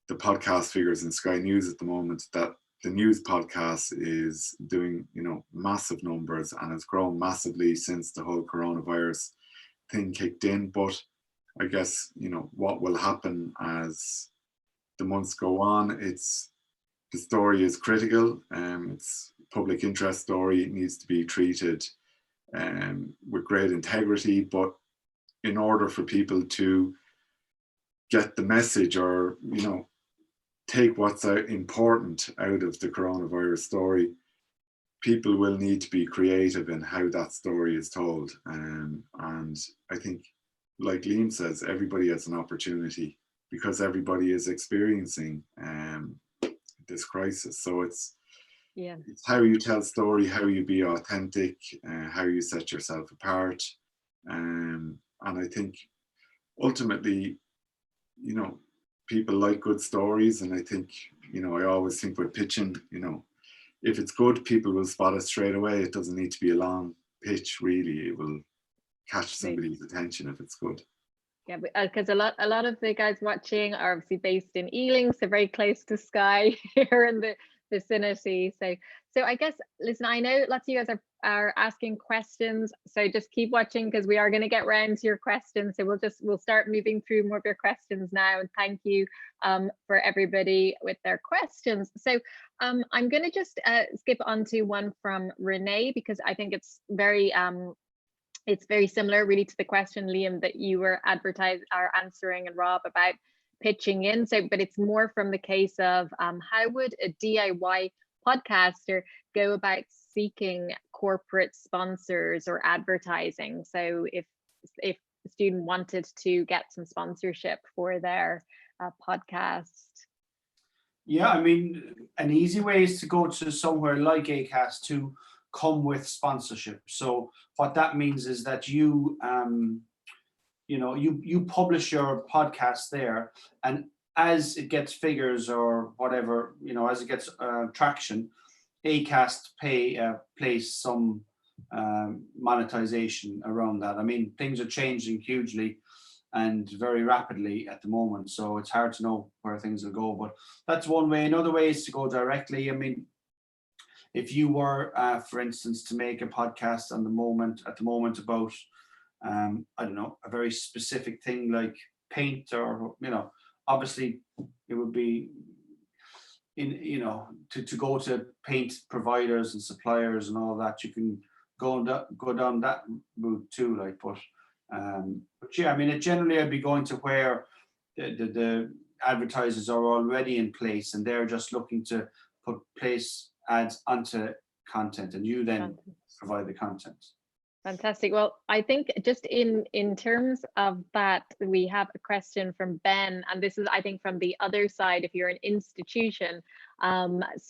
the podcast figures in Sky News at the moment that the news podcast is doing, massive numbers and has grown massively since the whole coronavirus thing kicked in. But I guess, what will happen as the months go on, the story is critical. It's public interest story. It needs to be treated with great integrity. But in order for people to get the message or, take what's important out of the coronavirus story, people will need to be creative in how that story is told. And I think, like Liam says, everybody has an opportunity because everybody is experiencing this crisis. So it's how you tell story, how you be authentic, how you set yourself apart. And I think ultimately, people like good stories. And I think, I always think with pitching, if it's good, people will spot it straight away. It doesn't need to be a long pitch, really. It will catch somebody's attention if it's good. Yeah, because a lot of the guys watching are obviously based in Ealing, so very close to Skye here in the vicinity. So I guess, listen, I know lots of you guys are asking questions, so just keep watching because we are going to get round to your questions. So we'll start moving through more of your questions now, and thank you for everybody with their questions. So I'm going to just skip on to one from Renee, because I think it's very similar really to the question, Liam, that you were answering, and Rob, about pitching in. So, but it's more from the case of how would a DIY podcaster go about seeking corporate sponsors or advertising? So if a student wanted to get some sponsorship for their podcast. Yeah, I mean, an easy way is to go to somewhere like Acast to come with sponsorship. So what that means is that you publish your podcast there, and as it gets figures or whatever, as it gets traction, Acast place some monetization around that. I mean, things are changing hugely and very rapidly at the moment, so it's hard to know where things will go, but that's one way. Another way is to go directly. I mean, if you were, for instance, to make a podcast at the moment about, I don't know, a very specific thing like paint, or, obviously it would be to go to paint providers and suppliers and all that. You can go down that route too, like, but yeah, I mean, generally I'd be going to where the advertisers are already in place and they're just looking to place ads onto content, and you then provide the content. Fantastic. Well, I think just in terms of that, we have a question from Ben, and this is, I think, from the other side, if you're an institution. It's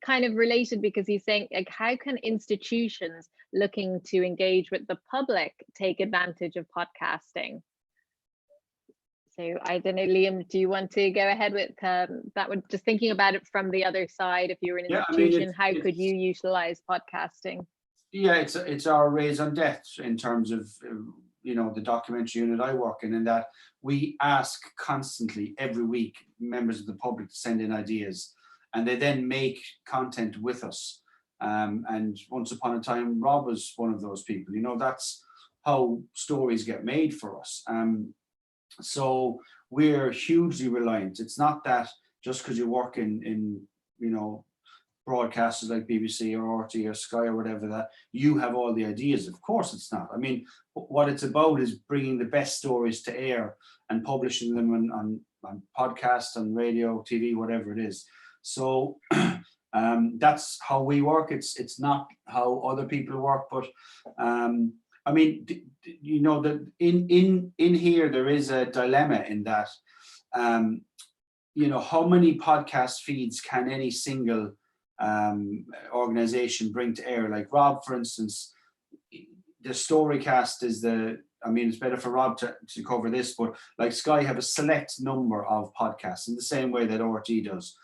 kind of related, because he's saying, like, how can institutions looking to engage with the public take advantage of podcasting? So I don't know, Liam, do you want to go ahead with that one? Just thinking about it from the other side, if you were an institution, how could you utilize podcasting? Yeah, it's our raison d'etre in terms of the documentary unit I work in that we ask constantly every week members of the public to send in ideas, and they then make content with us. And once upon a time, Rob was one of those people. That's how stories get made for us. So we're hugely reliant. It's not that just because you work in broadcasters like BBC or RT or Sky or whatever, that you have all the ideas. Of course it's not. I mean, what it's about is bringing the best stories to air and publishing them on podcasts, on radio, TV, whatever it is. So that's how we work. It's not how other people work, but I mean, that in here there is a dilemma in that how many podcast feeds can any single organization bring to air? Like Rob, for instance, the Storycast is it's better for Rob to cover this, but like Sky have a select number of podcasts in the same way that RT does.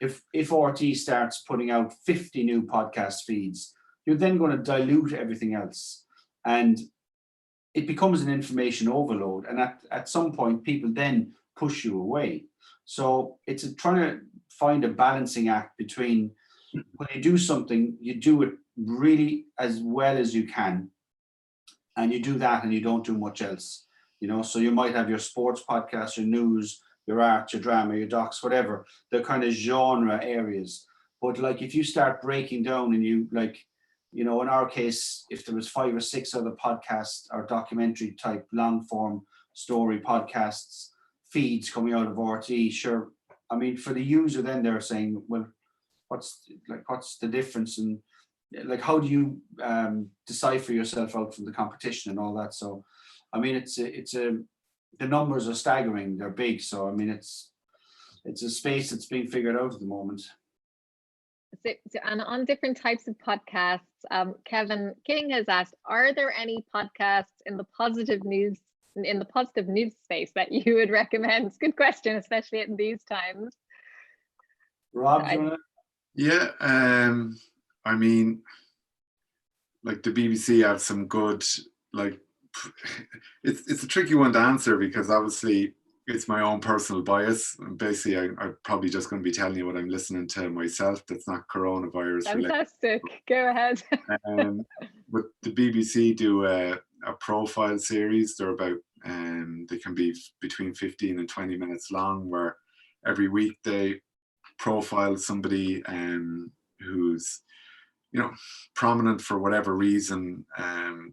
If RT starts putting out 50 new podcast feeds, you're then going to dilute everything else, and it becomes an information overload, and at some point people then push you away. So it's trying to find a balancing act between, when you do something, you do it really as well as you can, and you do that and you don't do much else. So you might have your sports podcast, your news, your art, your drama, your docs, whatever, the kind of genre areas. But like, if you start breaking down and you in our case, if there was 5 or 6 other podcasts or documentary type long form story podcasts feeds coming out of RT, sure. I mean, for the user, then they're saying, well, what's the difference, and like, how do you decipher yourself out from the competition and all that? So, I mean, the numbers are staggering. They're big. So, I mean, it's a space that's being figured out at the moment. So, and on different types of podcasts, Kevin King has asked, are there any podcasts in the positive news space that you would recommend? It's a good question, especially in these times. Rob, do you want to? Yeah, I mean, like the BBC have some good, like, it's a tricky one to answer, because obviously it's my own personal bias. And basically, I'm probably just going to be telling you what I'm listening to myself. That's not coronavirus. Fantastic. Go ahead. But the BBC do a profile series. They're about, they can be between 15 and 20 minutes long, where every week they profile somebody who's prominent for whatever reason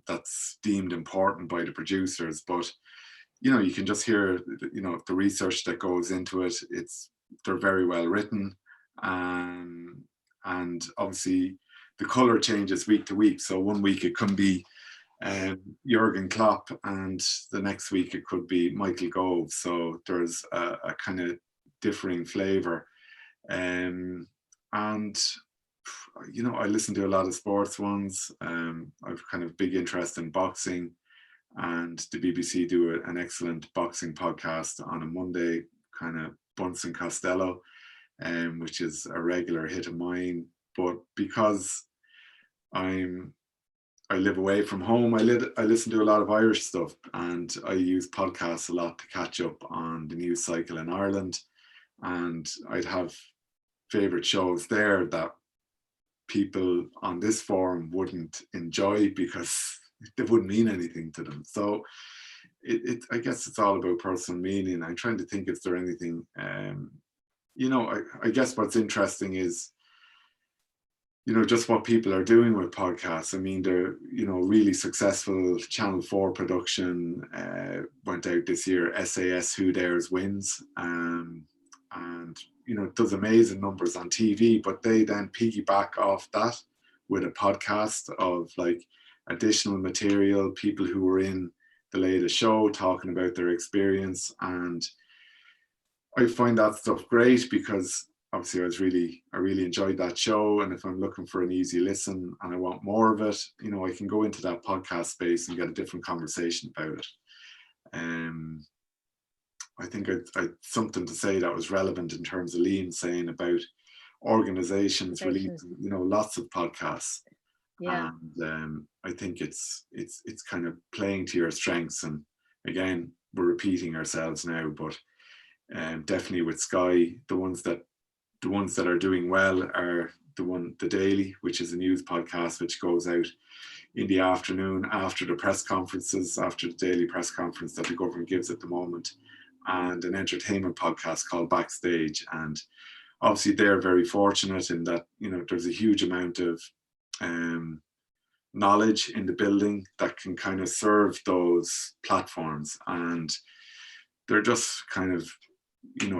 that's deemed important by the producers. But you can just hear the research that goes into it. They're very well written, and obviously the color changes week to week. So one week it can be Jurgen Klopp, and the next week it could be Michael Gove. So there's a kind of differing flavor. And I listen to a lot of sports ones. I've kind of big interest in boxing, and the BBC do an excellent boxing podcast on a Monday, kind of Bunsen Costello, which is a regular hit of mine. But because I live away from home, I listen to a lot of Irish stuff, and I use podcasts a lot to catch up on the news cycle in Ireland. And I'd have favorite shows there that people on this forum wouldn't enjoy because they wouldn't mean anything to them. So I guess it's all about personal meaning. I'm trying to think if there anything, I guess what's interesting is, just what people are doing with podcasts. I mean, they're, really successful. Channel 4 production went out this year, SAS Who Dares Wins. and does amazing numbers on TV, but they then piggyback off that with a podcast of like additional material, people who were in the latest show talking about their experience. And I find that stuff great because obviously I really enjoyed that show. And if I'm looking for an easy listen and I want more of it, I can go into that podcast space and get a different conversation about it. I think I something to say that was relevant in terms of Liam saying about organizations releasing, lots of podcasts. Yeah. And I think it's kind of playing to your strengths. And again, we're repeating ourselves now, but definitely with Sky, the ones that are doing well are the Daily, which is a news podcast which goes out in the afternoon after the press conferences, after the daily press conference that the government gives at the moment, and an entertainment podcast called Backstage. And obviously they're very fortunate in that there's a huge amount of knowledge in the building that can kind of serve those platforms, and they're just kind of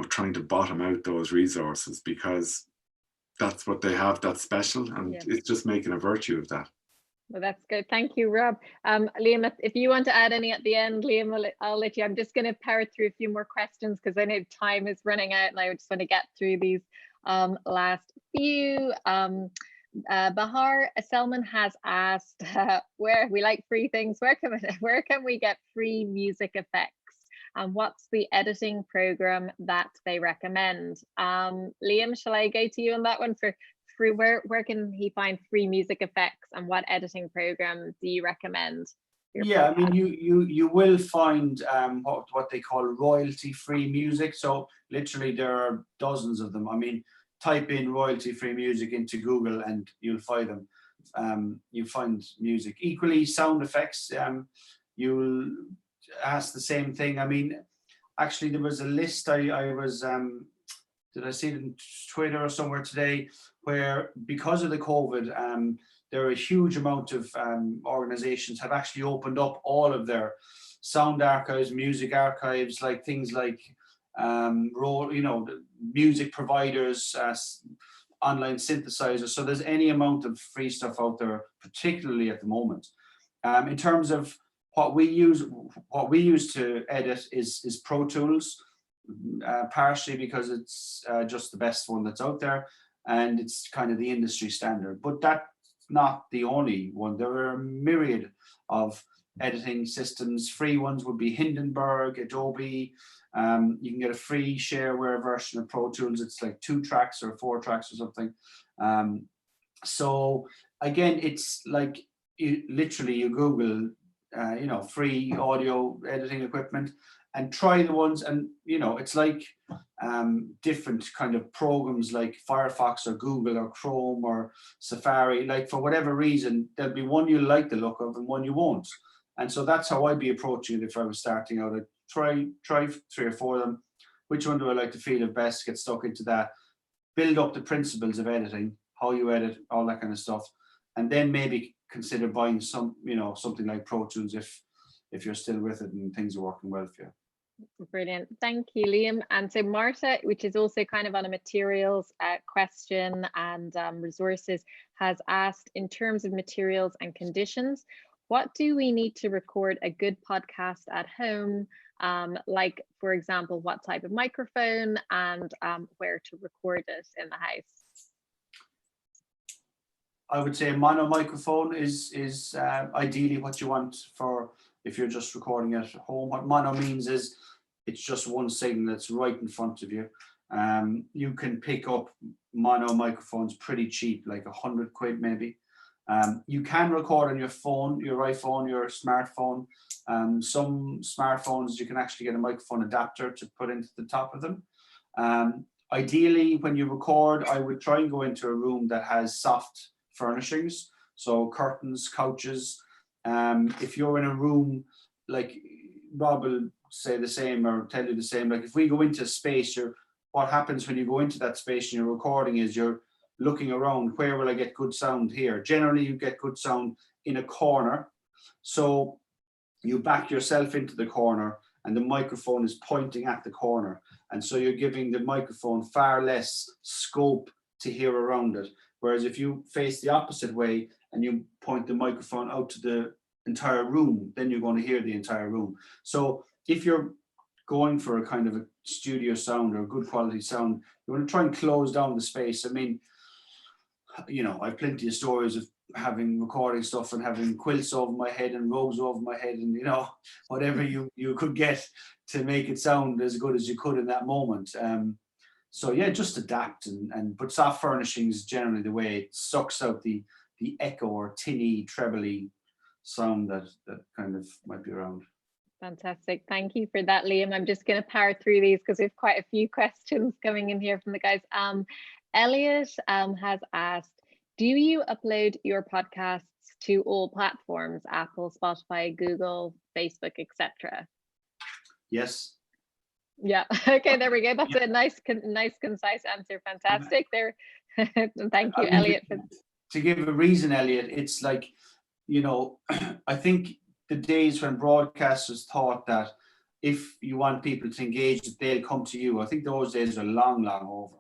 trying to bottom out those resources because that's what they have that's special, and it's just making a virtue of that. Well, that's good. Thank you, Rob. Liam, if you want to add any at the end, Liam, I'll let you. I'm just going to power through a few more questions because I know time is running out and I just want to get through these last few. Bahar Selman has asked, where we like free things, where can we get free music effects? And what's the editing program that they recommend? Liam, shall I go to you on that one for free? Where can he find free music effects, and what editing program do you recommend? Yeah, I mean, you will find what they call royalty-free music. So literally there are dozens of them. I mean, type in royalty-free music into Google and you'll find them. You find music. Equally, sound effects, you'll ask the same thing. I mean, actually there was a list I was did I see it on Twitter or somewhere today, where because of the COVID, there are a huge amount of organizations have actually opened up all of their sound archives, music archives, like things like music providers, online synthesizers. So there's any amount of free stuff out there, particularly at the moment. In terms of what we use to edit is Pro Tools, partially because it's just the best one that's out there and it's kind of the industry standard. But that's not the only one. There are a myriad of editing systems. Free ones would be Hindenburg, Adobe. You can get a free shareware version of Pro Tools. It's like 2 tracks or 4 tracks or something. So again, it's like you Google free audio editing equipment and try the ones, and it's like different kind of programs like Firefox or Google or Chrome or Safari. Like for whatever reason, there'll be one you like the look of and one you won't. And so that's how I'd be approaching it if I was starting out. I'd try 3 or 4 of them. Which one do I like to feel of best? Get stuck into that. Build up the principles of editing, how you edit, all that kind of stuff, and then maybe consider buying something like Pro Tools if you're still with it and things are working well for you. Brilliant. Thank you, Liam. And so Marta, which is also kind of on a materials question and resources, has asked, in terms of materials and conditions, what do we need to record a good podcast at home? Like, for example, what type of microphone and where to record it in the house? I would say a mono microphone is ideally what you want for if you're just recording at home. What mono means is it's just one signal that's right in front of you. You can pick up mono microphones pretty cheap, like £100 maybe. You can record on your phone, your iPhone, your smartphone. Some smartphones you can actually get a microphone adapter to put into the top of them. Ideally, when you record, I would try and go into a room that has soft furnishings, so curtains, couches. If you're in a room, like Rob will say the same or tell you the same, like if we go into space, what happens when you go into that space and you're recording is you're looking around, where will I get good sound here? Generally, you get good sound in a corner. So you back yourself into the corner and the microphone is pointing at the corner. And so you're giving the microphone far less scope to hear around it. Whereas if you face the opposite way and you point the microphone out to the entire room, then you're going to hear the entire room. So if you're going for a kind of a studio sound or a good quality sound, you want to try and close down the space. I mean, you know, I have plenty of stories of having recording stuff and having quilts over my head and robes over my head and, you know, whatever you could get to make it sound as good as you could in that moment. So yeah, just adapt but soft furnishing is generally the way it sucks out the echo or tinny, trebly sound that kind of might be around. Fantastic. Thank you for that, Liam. I'm just going to power through these because we have quite a few questions coming in here from the guys. Elliot has asked, do you upload your podcasts to all platforms, Apple, Spotify, Google, Facebook, etc.? Yes. Yeah. Okay, there we go. That's a nice, concise answer. Fantastic. There. Thank you, Elliot. To give a reason, Elliot, it's like, you know, I think the days when broadcasters thought that if you want people to engage, that they'll come to you. I think those days are long, long over.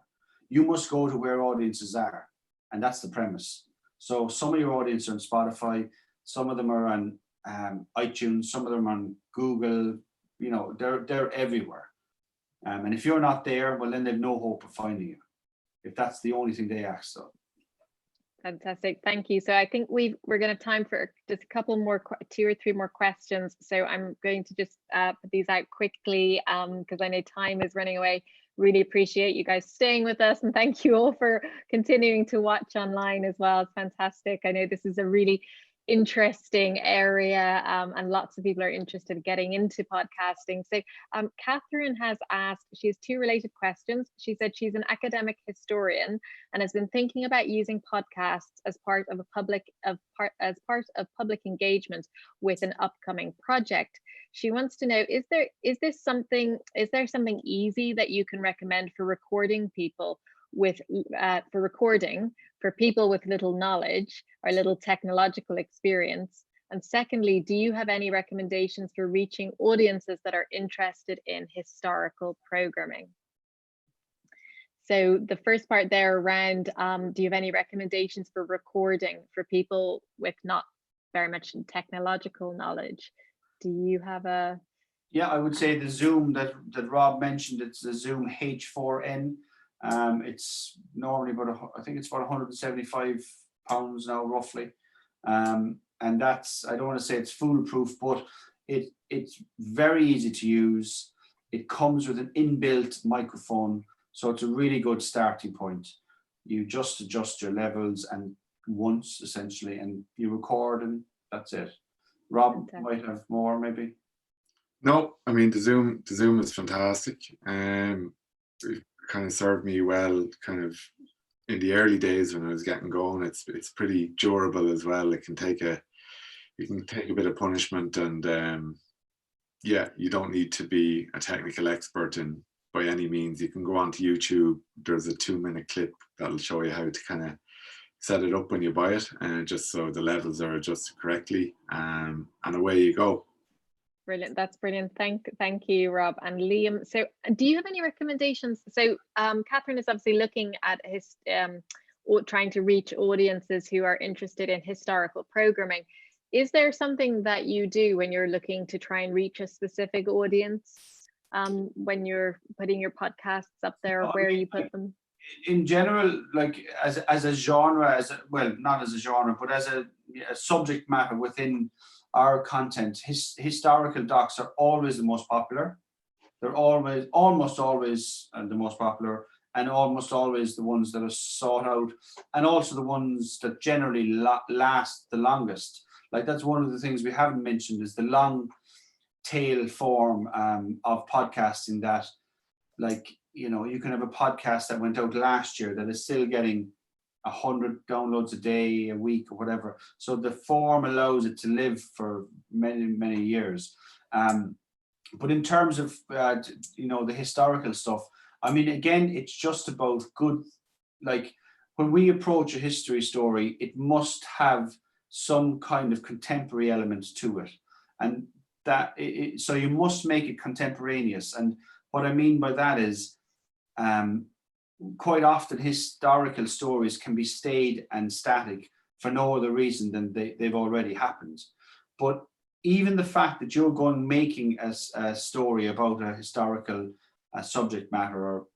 You must go to where audiences are, and that's the premise. So some of your audience are on Spotify, some of them are on iTunes, some of them are on Google. You know, they're everywhere. And if you're not there, well, then they've no hope of finding you, if that's the only thing they ask. So. Fantastic, thank you. So I think we're going to have time for just a couple more, 2 or 3 more questions. So I'm going to just put these out quickly because I know time is running away. Really appreciate you guys staying with us, and thank you all for continuing to watch online as well. It's fantastic. I know this is a really interesting area and lots of people are interested in getting into podcasting. So Catherine has asked, she has 2 related questions. She said she's an academic historian and has been thinking about using podcasts as part of public engagement with an upcoming project. She wants to know, is there something easy that you can recommend for recording people with for people with little knowledge or little technological experience? And secondly, do you have any recommendations for reaching audiences that are interested in historical programming? So the first part there around, do you have any recommendations for recording for people with not very much technological knowledge? Do you have a? Yeah, I would say the Zoom that Rob mentioned, it's the Zoom H4n. It's normally I think it's about £175 now, roughly. And that's, I don't want to say it's foolproof, but it's very easy to use. It comes with an inbuilt microphone, so it's a really good starting point. You just adjust your levels and once essentially, and you record, and that's it. Rob might have more, maybe. No, I mean the Zoom is fantastic. It kind of served me well, kind of in the early days when I was getting going. It's pretty durable as well. You can take a bit of punishment, and yeah, you don't need to be a technical expert in by any means. You can go onto YouTube. There's a 2-minute clip that'll show you how to kind of set it up when you buy it, and just so the levels are adjusted correctly, and away you go. Brilliant, that's brilliant. Thank you, Rob and Liam. So do you have any recommendations? So Catherine is obviously looking at trying to reach audiences who are interested in historical programming. Is there something that you do when you're looking to try and reach a specific audience when you're putting your podcasts up there, or where you put them? In general, like as a genre, not as a genre, but as a subject matter within our content, historical docs are always the most popular. They're almost always the most popular, and almost always the ones that are sought out, and also the ones that generally last the longest. Like that's one of the things we haven't mentioned, is the long tail form of podcasting that, like, you know, you can have a podcast that went out last year that is still getting 100 downloads a day, a week, or whatever. So the form allows it to live for many, many years. But in terms of, you know, the historical stuff, I mean, again, it's just about good, like when we approach a history story, it must have some kind of contemporary element to it. And that so you must make it contemporaneous. And what I mean by that is, quite often historical stories can be staid and static for no other reason than they've already happened. But even the fact that you're making a story about a historical subject matter, or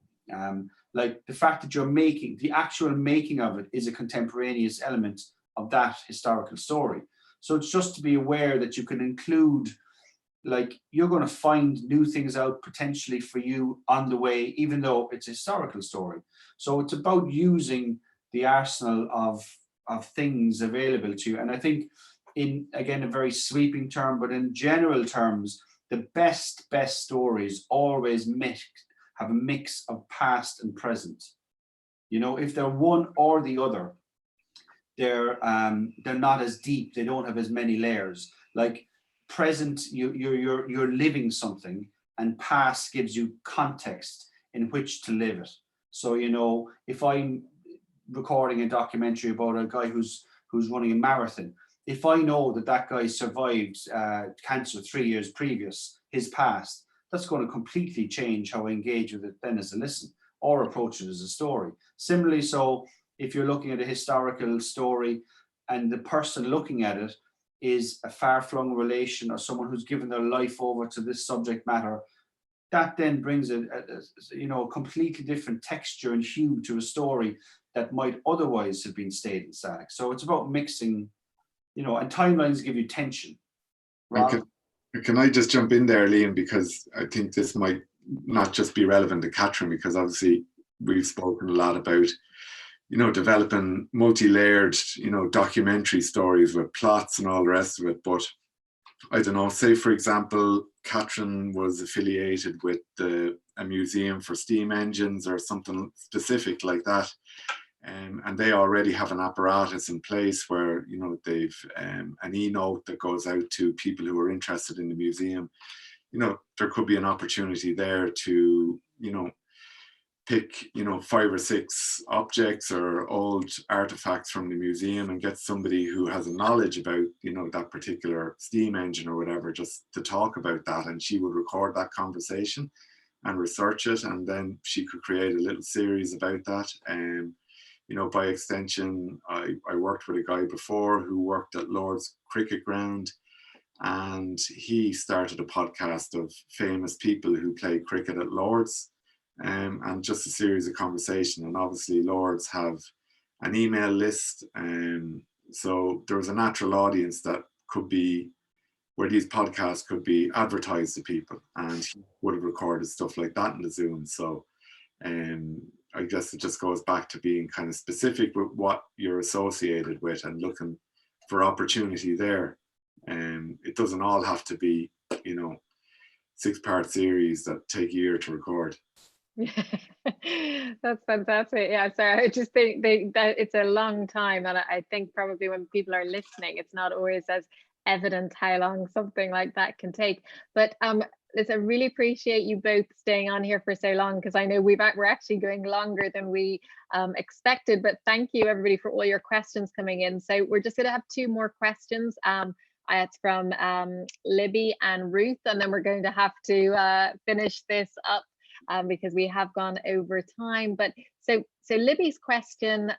like the fact that you're making the actual making of it is a contemporaneous element of that historical story. So it's just to be aware that you can include, like, you're going to find new things out potentially for you on the way, even though it's a historical story. So it's about using the arsenal of things available to you. And I think, in, again, a very sweeping term, but in general terms, the best stories always have a mix of past and present. You know, if they're one or the other, they're not as deep. They don't have as many layers. Like, present, you're living something, and past gives you context in which to live it. So, you know, if I'm recording a documentary about a guy who's running a marathon, if I know that guy survived cancer 3 years previous, his past, that's going to completely change how I engage with it then as a listen, or approach it as a story. Similarly, so if you're looking at a historical story and the person looking at it is a far-flung relation or someone who's given their life over to this subject matter, that then brings a completely different texture and hue to a story that might otherwise have been staid and static. So it's about mixing, you know, and timelines give you tension. Can I just jump in there, Liam, because I think this might not just be relevant to Catherine, because obviously we've spoken a lot about, you know, developing multi-layered, you know, documentary stories with plots and all the rest of it. But I don't know, say for example, Catherine was affiliated with a museum for steam engines or something specific like that. And they already have an apparatus in place where, you know, they've an e-note that goes out to people who are interested in the museum. You know, there could be an opportunity there to, you know, pick, you know, 5 or 6 objects or old artifacts from the museum and get somebody who has a knowledge about, you know, that particular steam engine or whatever, just to talk about that. And she would record that conversation and research it. And then she could create a little series about that. And, you know, by extension, I worked with a guy before who worked at Lord's Cricket Ground, and he started a podcast of famous people who play cricket at Lord's, and just a series of conversation. And obviously Lord's have an email list, so there was a natural audience that could be where these podcasts could be advertised to people, and he would have recorded stuff like that in the Zoom. So I guess it just goes back to being kind of specific with what you're associated with and looking for opportunity there. It doesn't all have to be, you know, 6-part series that take a year to record. That's fantastic. Yeah, sorry, I just think that it's a long time, and I think probably when people are listening, it's not always as evident how long something like that can take. But listen, I really appreciate you both staying on here for so long, because I know we're actually going longer than we expected. But thank you everybody for all your questions coming in. So we're just going to have 2 more questions. It's from Libby and Ruth, and then we're going to have to finish this up because we have gone over time. But so Libby's question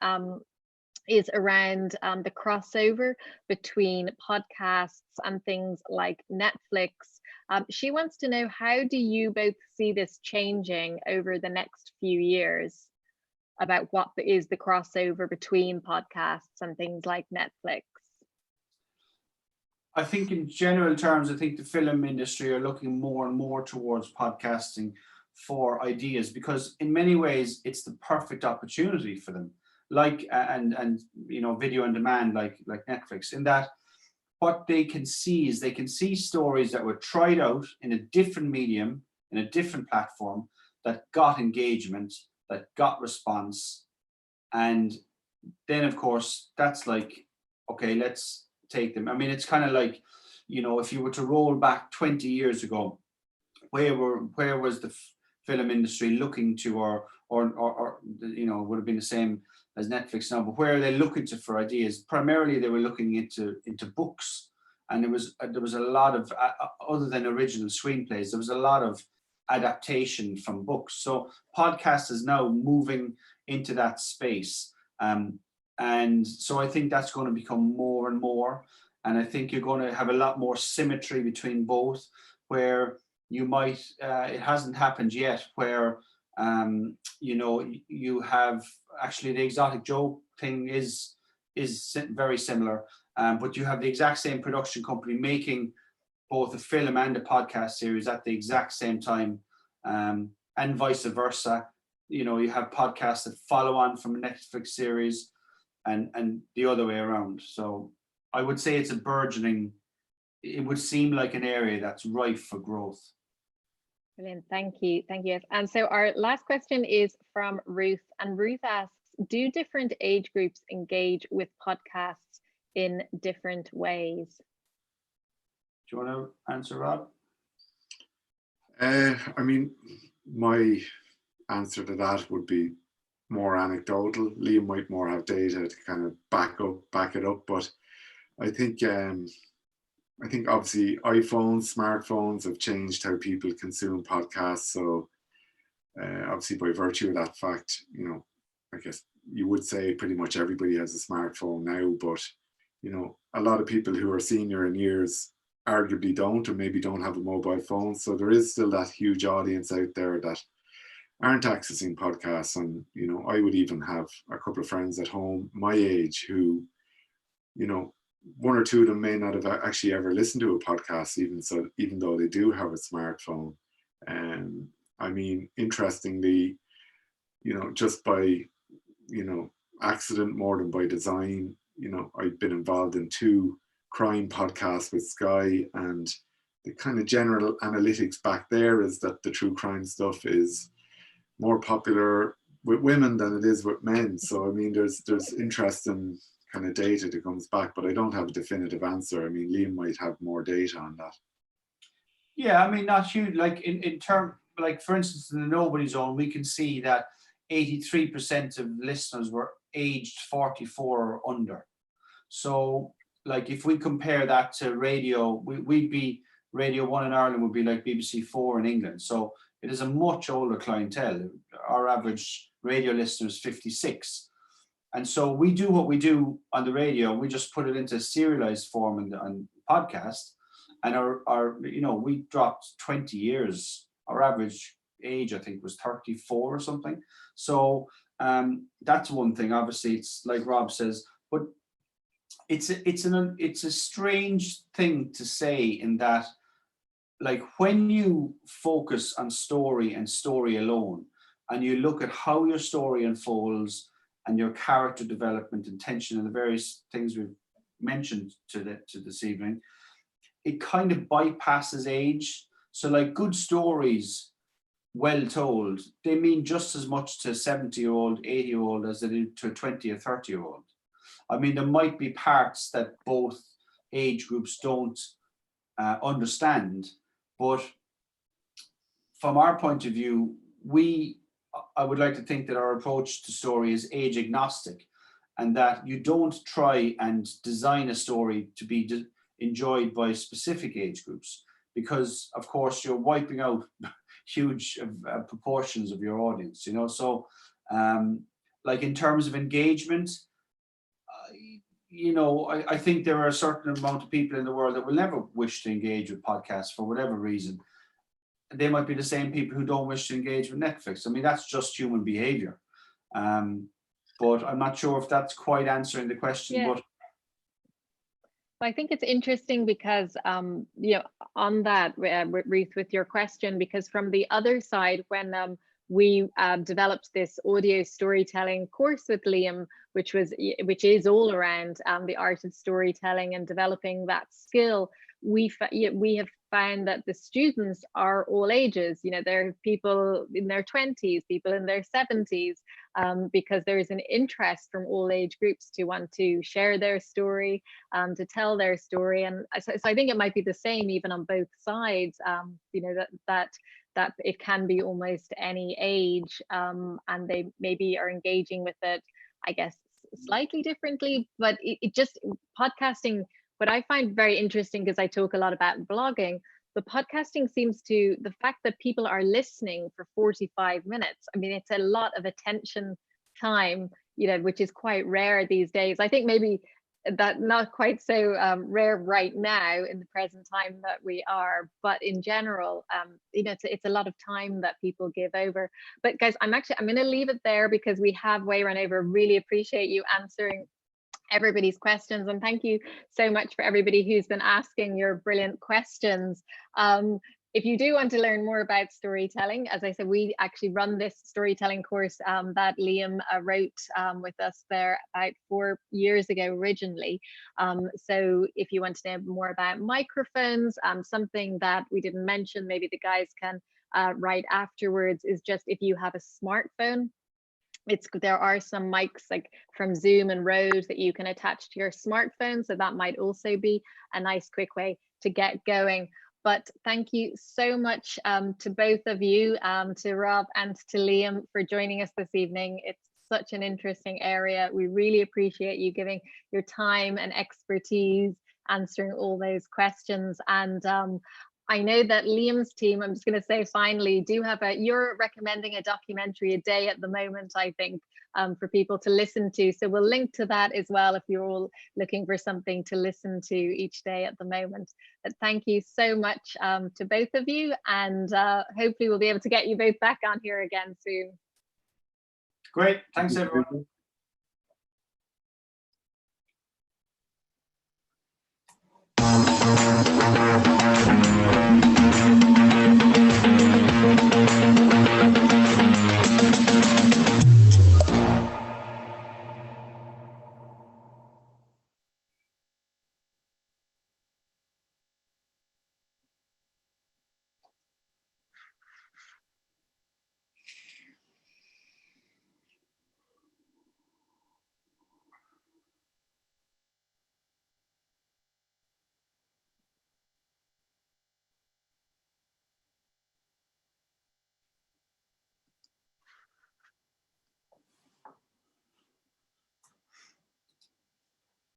is around the crossover between podcasts and things like Netflix. She wants to know, how do you both see this changing over the next few years, about what is the crossover between podcasts and things like Netflix? I think in general terms, I think the film industry are looking more and more towards podcasting for ideas, because in many ways it's the perfect opportunity for them, like and you know, video on demand, like Netflix, in that what they can see is they can see stories that were tried out in a different medium, in a different platform, that got engagement, that got response. And then of course that's like, okay, let's take them. I mean, it's kind of like, you know, if you were to roll back 20 years ago, where was the film industry looking to, or you know, would have been the same as Netflix now, but where are they looking to for ideas? Primarily they were looking into books and there was a lot of other than original screenplays, there was a lot of adaptation from books. So podcast is now moving into that space, and so I think that's going to become more and more, and I think you're going to have a lot more symmetry between both, where you might it hasn't happened yet, where you know, you have actually the Exotic Joe thing is very similar, but you have the exact same production company making both a film and a podcast series at the exact same time, and vice versa. You know, you have podcasts that follow on from a Netflix series, and the other way around. So I would say it's a burgeoning. It would seem like an area that's ripe for growth. Brilliant, thank you. And so our last question is from Ruth, and Ruth asks, do different age groups engage with podcasts in different ways? Do you want to answer, Rob? I mean, my answer to that would be more anecdotal. Liam might more have data to kind of back it up, but I think obviously smartphones have changed how people consume podcasts. So obviously by virtue of that fact, you know, I guess you would say pretty much everybody has a smartphone now, but you know, a lot of people who are senior in years arguably don't, or maybe don't have a mobile phone. So there is still that huge audience out there that aren't accessing podcasts. And, you know, I would even have a couple of friends at home my age who, you know, one or two of them may not have actually ever listened to a podcast, even though they do have a smartphone. And I mean, interestingly, you know, just by, you know, accident more than by design, you know, I've been involved in 2 crime podcasts with Sky, and the kind of general analytics back there is that the true crime stuff is more popular with women than it is with men. So I mean, there's interesting kind of data that comes back, but I don't have a definitive answer. I mean, Liam might have more data on that. Yeah, I mean, not huge. Like in term, like for instance, in the Nobodies Own, we can see that 83% of listeners were aged 44 or under. So like if we compare that to radio, we'd be Radio 1 in Ireland would be like BBC 4 in England. So it is a much older clientele. Our average radio listener is 56. And so we do what we do on the radio. We just put it into serialized form and podcast. And our, you know, we dropped 20 years. Our average age, I think, was 34 or something. So that's one thing. Obviously, it's like Rob says, but it's a strange thing to say, in that, like, when you focus on story and story alone, and you look at how your story unfolds and your character development and tension and the various things we've mentioned to this evening, it kind of bypasses age. So like good stories, well told, they mean just as much to a 70-year-old, 80-year-old as they do to a 20 or 30-year-old. I mean, there might be parts that both age groups don't understand, but from our point of view, I would like to think that our approach to story is age agnostic, and that you don't try and design a story to be enjoyed by specific age groups, because of course you're wiping out huge proportions of your audience, you know. So like in terms of engagement, you know, I think there are a certain amount of people in the world that will never wish to engage with podcasts for whatever reason. They might be the same people who don't wish to engage with Netflix. I mean, that's just human behavior. But I'm not sure if that's quite answering the question. Yeah. But I think it's interesting because, you know, on that, Ruth, with your question, because from the other side, when we developed this audio storytelling course with Liam, which is all around the art of storytelling and developing that skill, we have found that the students are all ages. You know, there are people in their 20s, people in their 70s, because there is an interest from all age groups to want to share their story, to tell their story. And so I think it might be the same even on both sides. You know, that it can be almost any age, and they maybe are engaging with it, I guess, slightly differently, but it just, podcasting what I find very interesting, because I talk a lot about blogging, the podcasting seems to, the fact that people are listening for 45 minutes, I mean, it's a lot of attention time, which is quite rare these days. I think maybe that not quite so rare right now in the present time that we are, but in general, it's a lot of time that people give over. But guys, I'm going to leave it there because we have way run over. Really appreciate you answering everybody's questions, and thank you so much for everybody who's been asking your brilliant questions. If you do want to learn more about storytelling, as I said, we actually run this storytelling course that Liam wrote with us there about 4 years ago originally. So if you want to know more about microphones, something that we didn't mention, maybe the guys can write afterwards, is just if you have a smartphone, there are some mics like from Zoom and Rode that you can attach to your smartphone, so that might also be a nice quick way to get going. But thank you so much to both of you, to Rob and to Liam, for joining us this evening. It's such an interesting area. We really appreciate you giving your time and expertise, answering all those questions. And I know that Liam's team, I'm just going to say finally, you're recommending a documentary a day at the moment, I think, for people to listen to. So we'll link to that as well if you're all looking for something to listen to each day at the moment. But thank you so much to both of you, and hopefully we'll be able to get you both back on here again soon. Great, thanks everyone.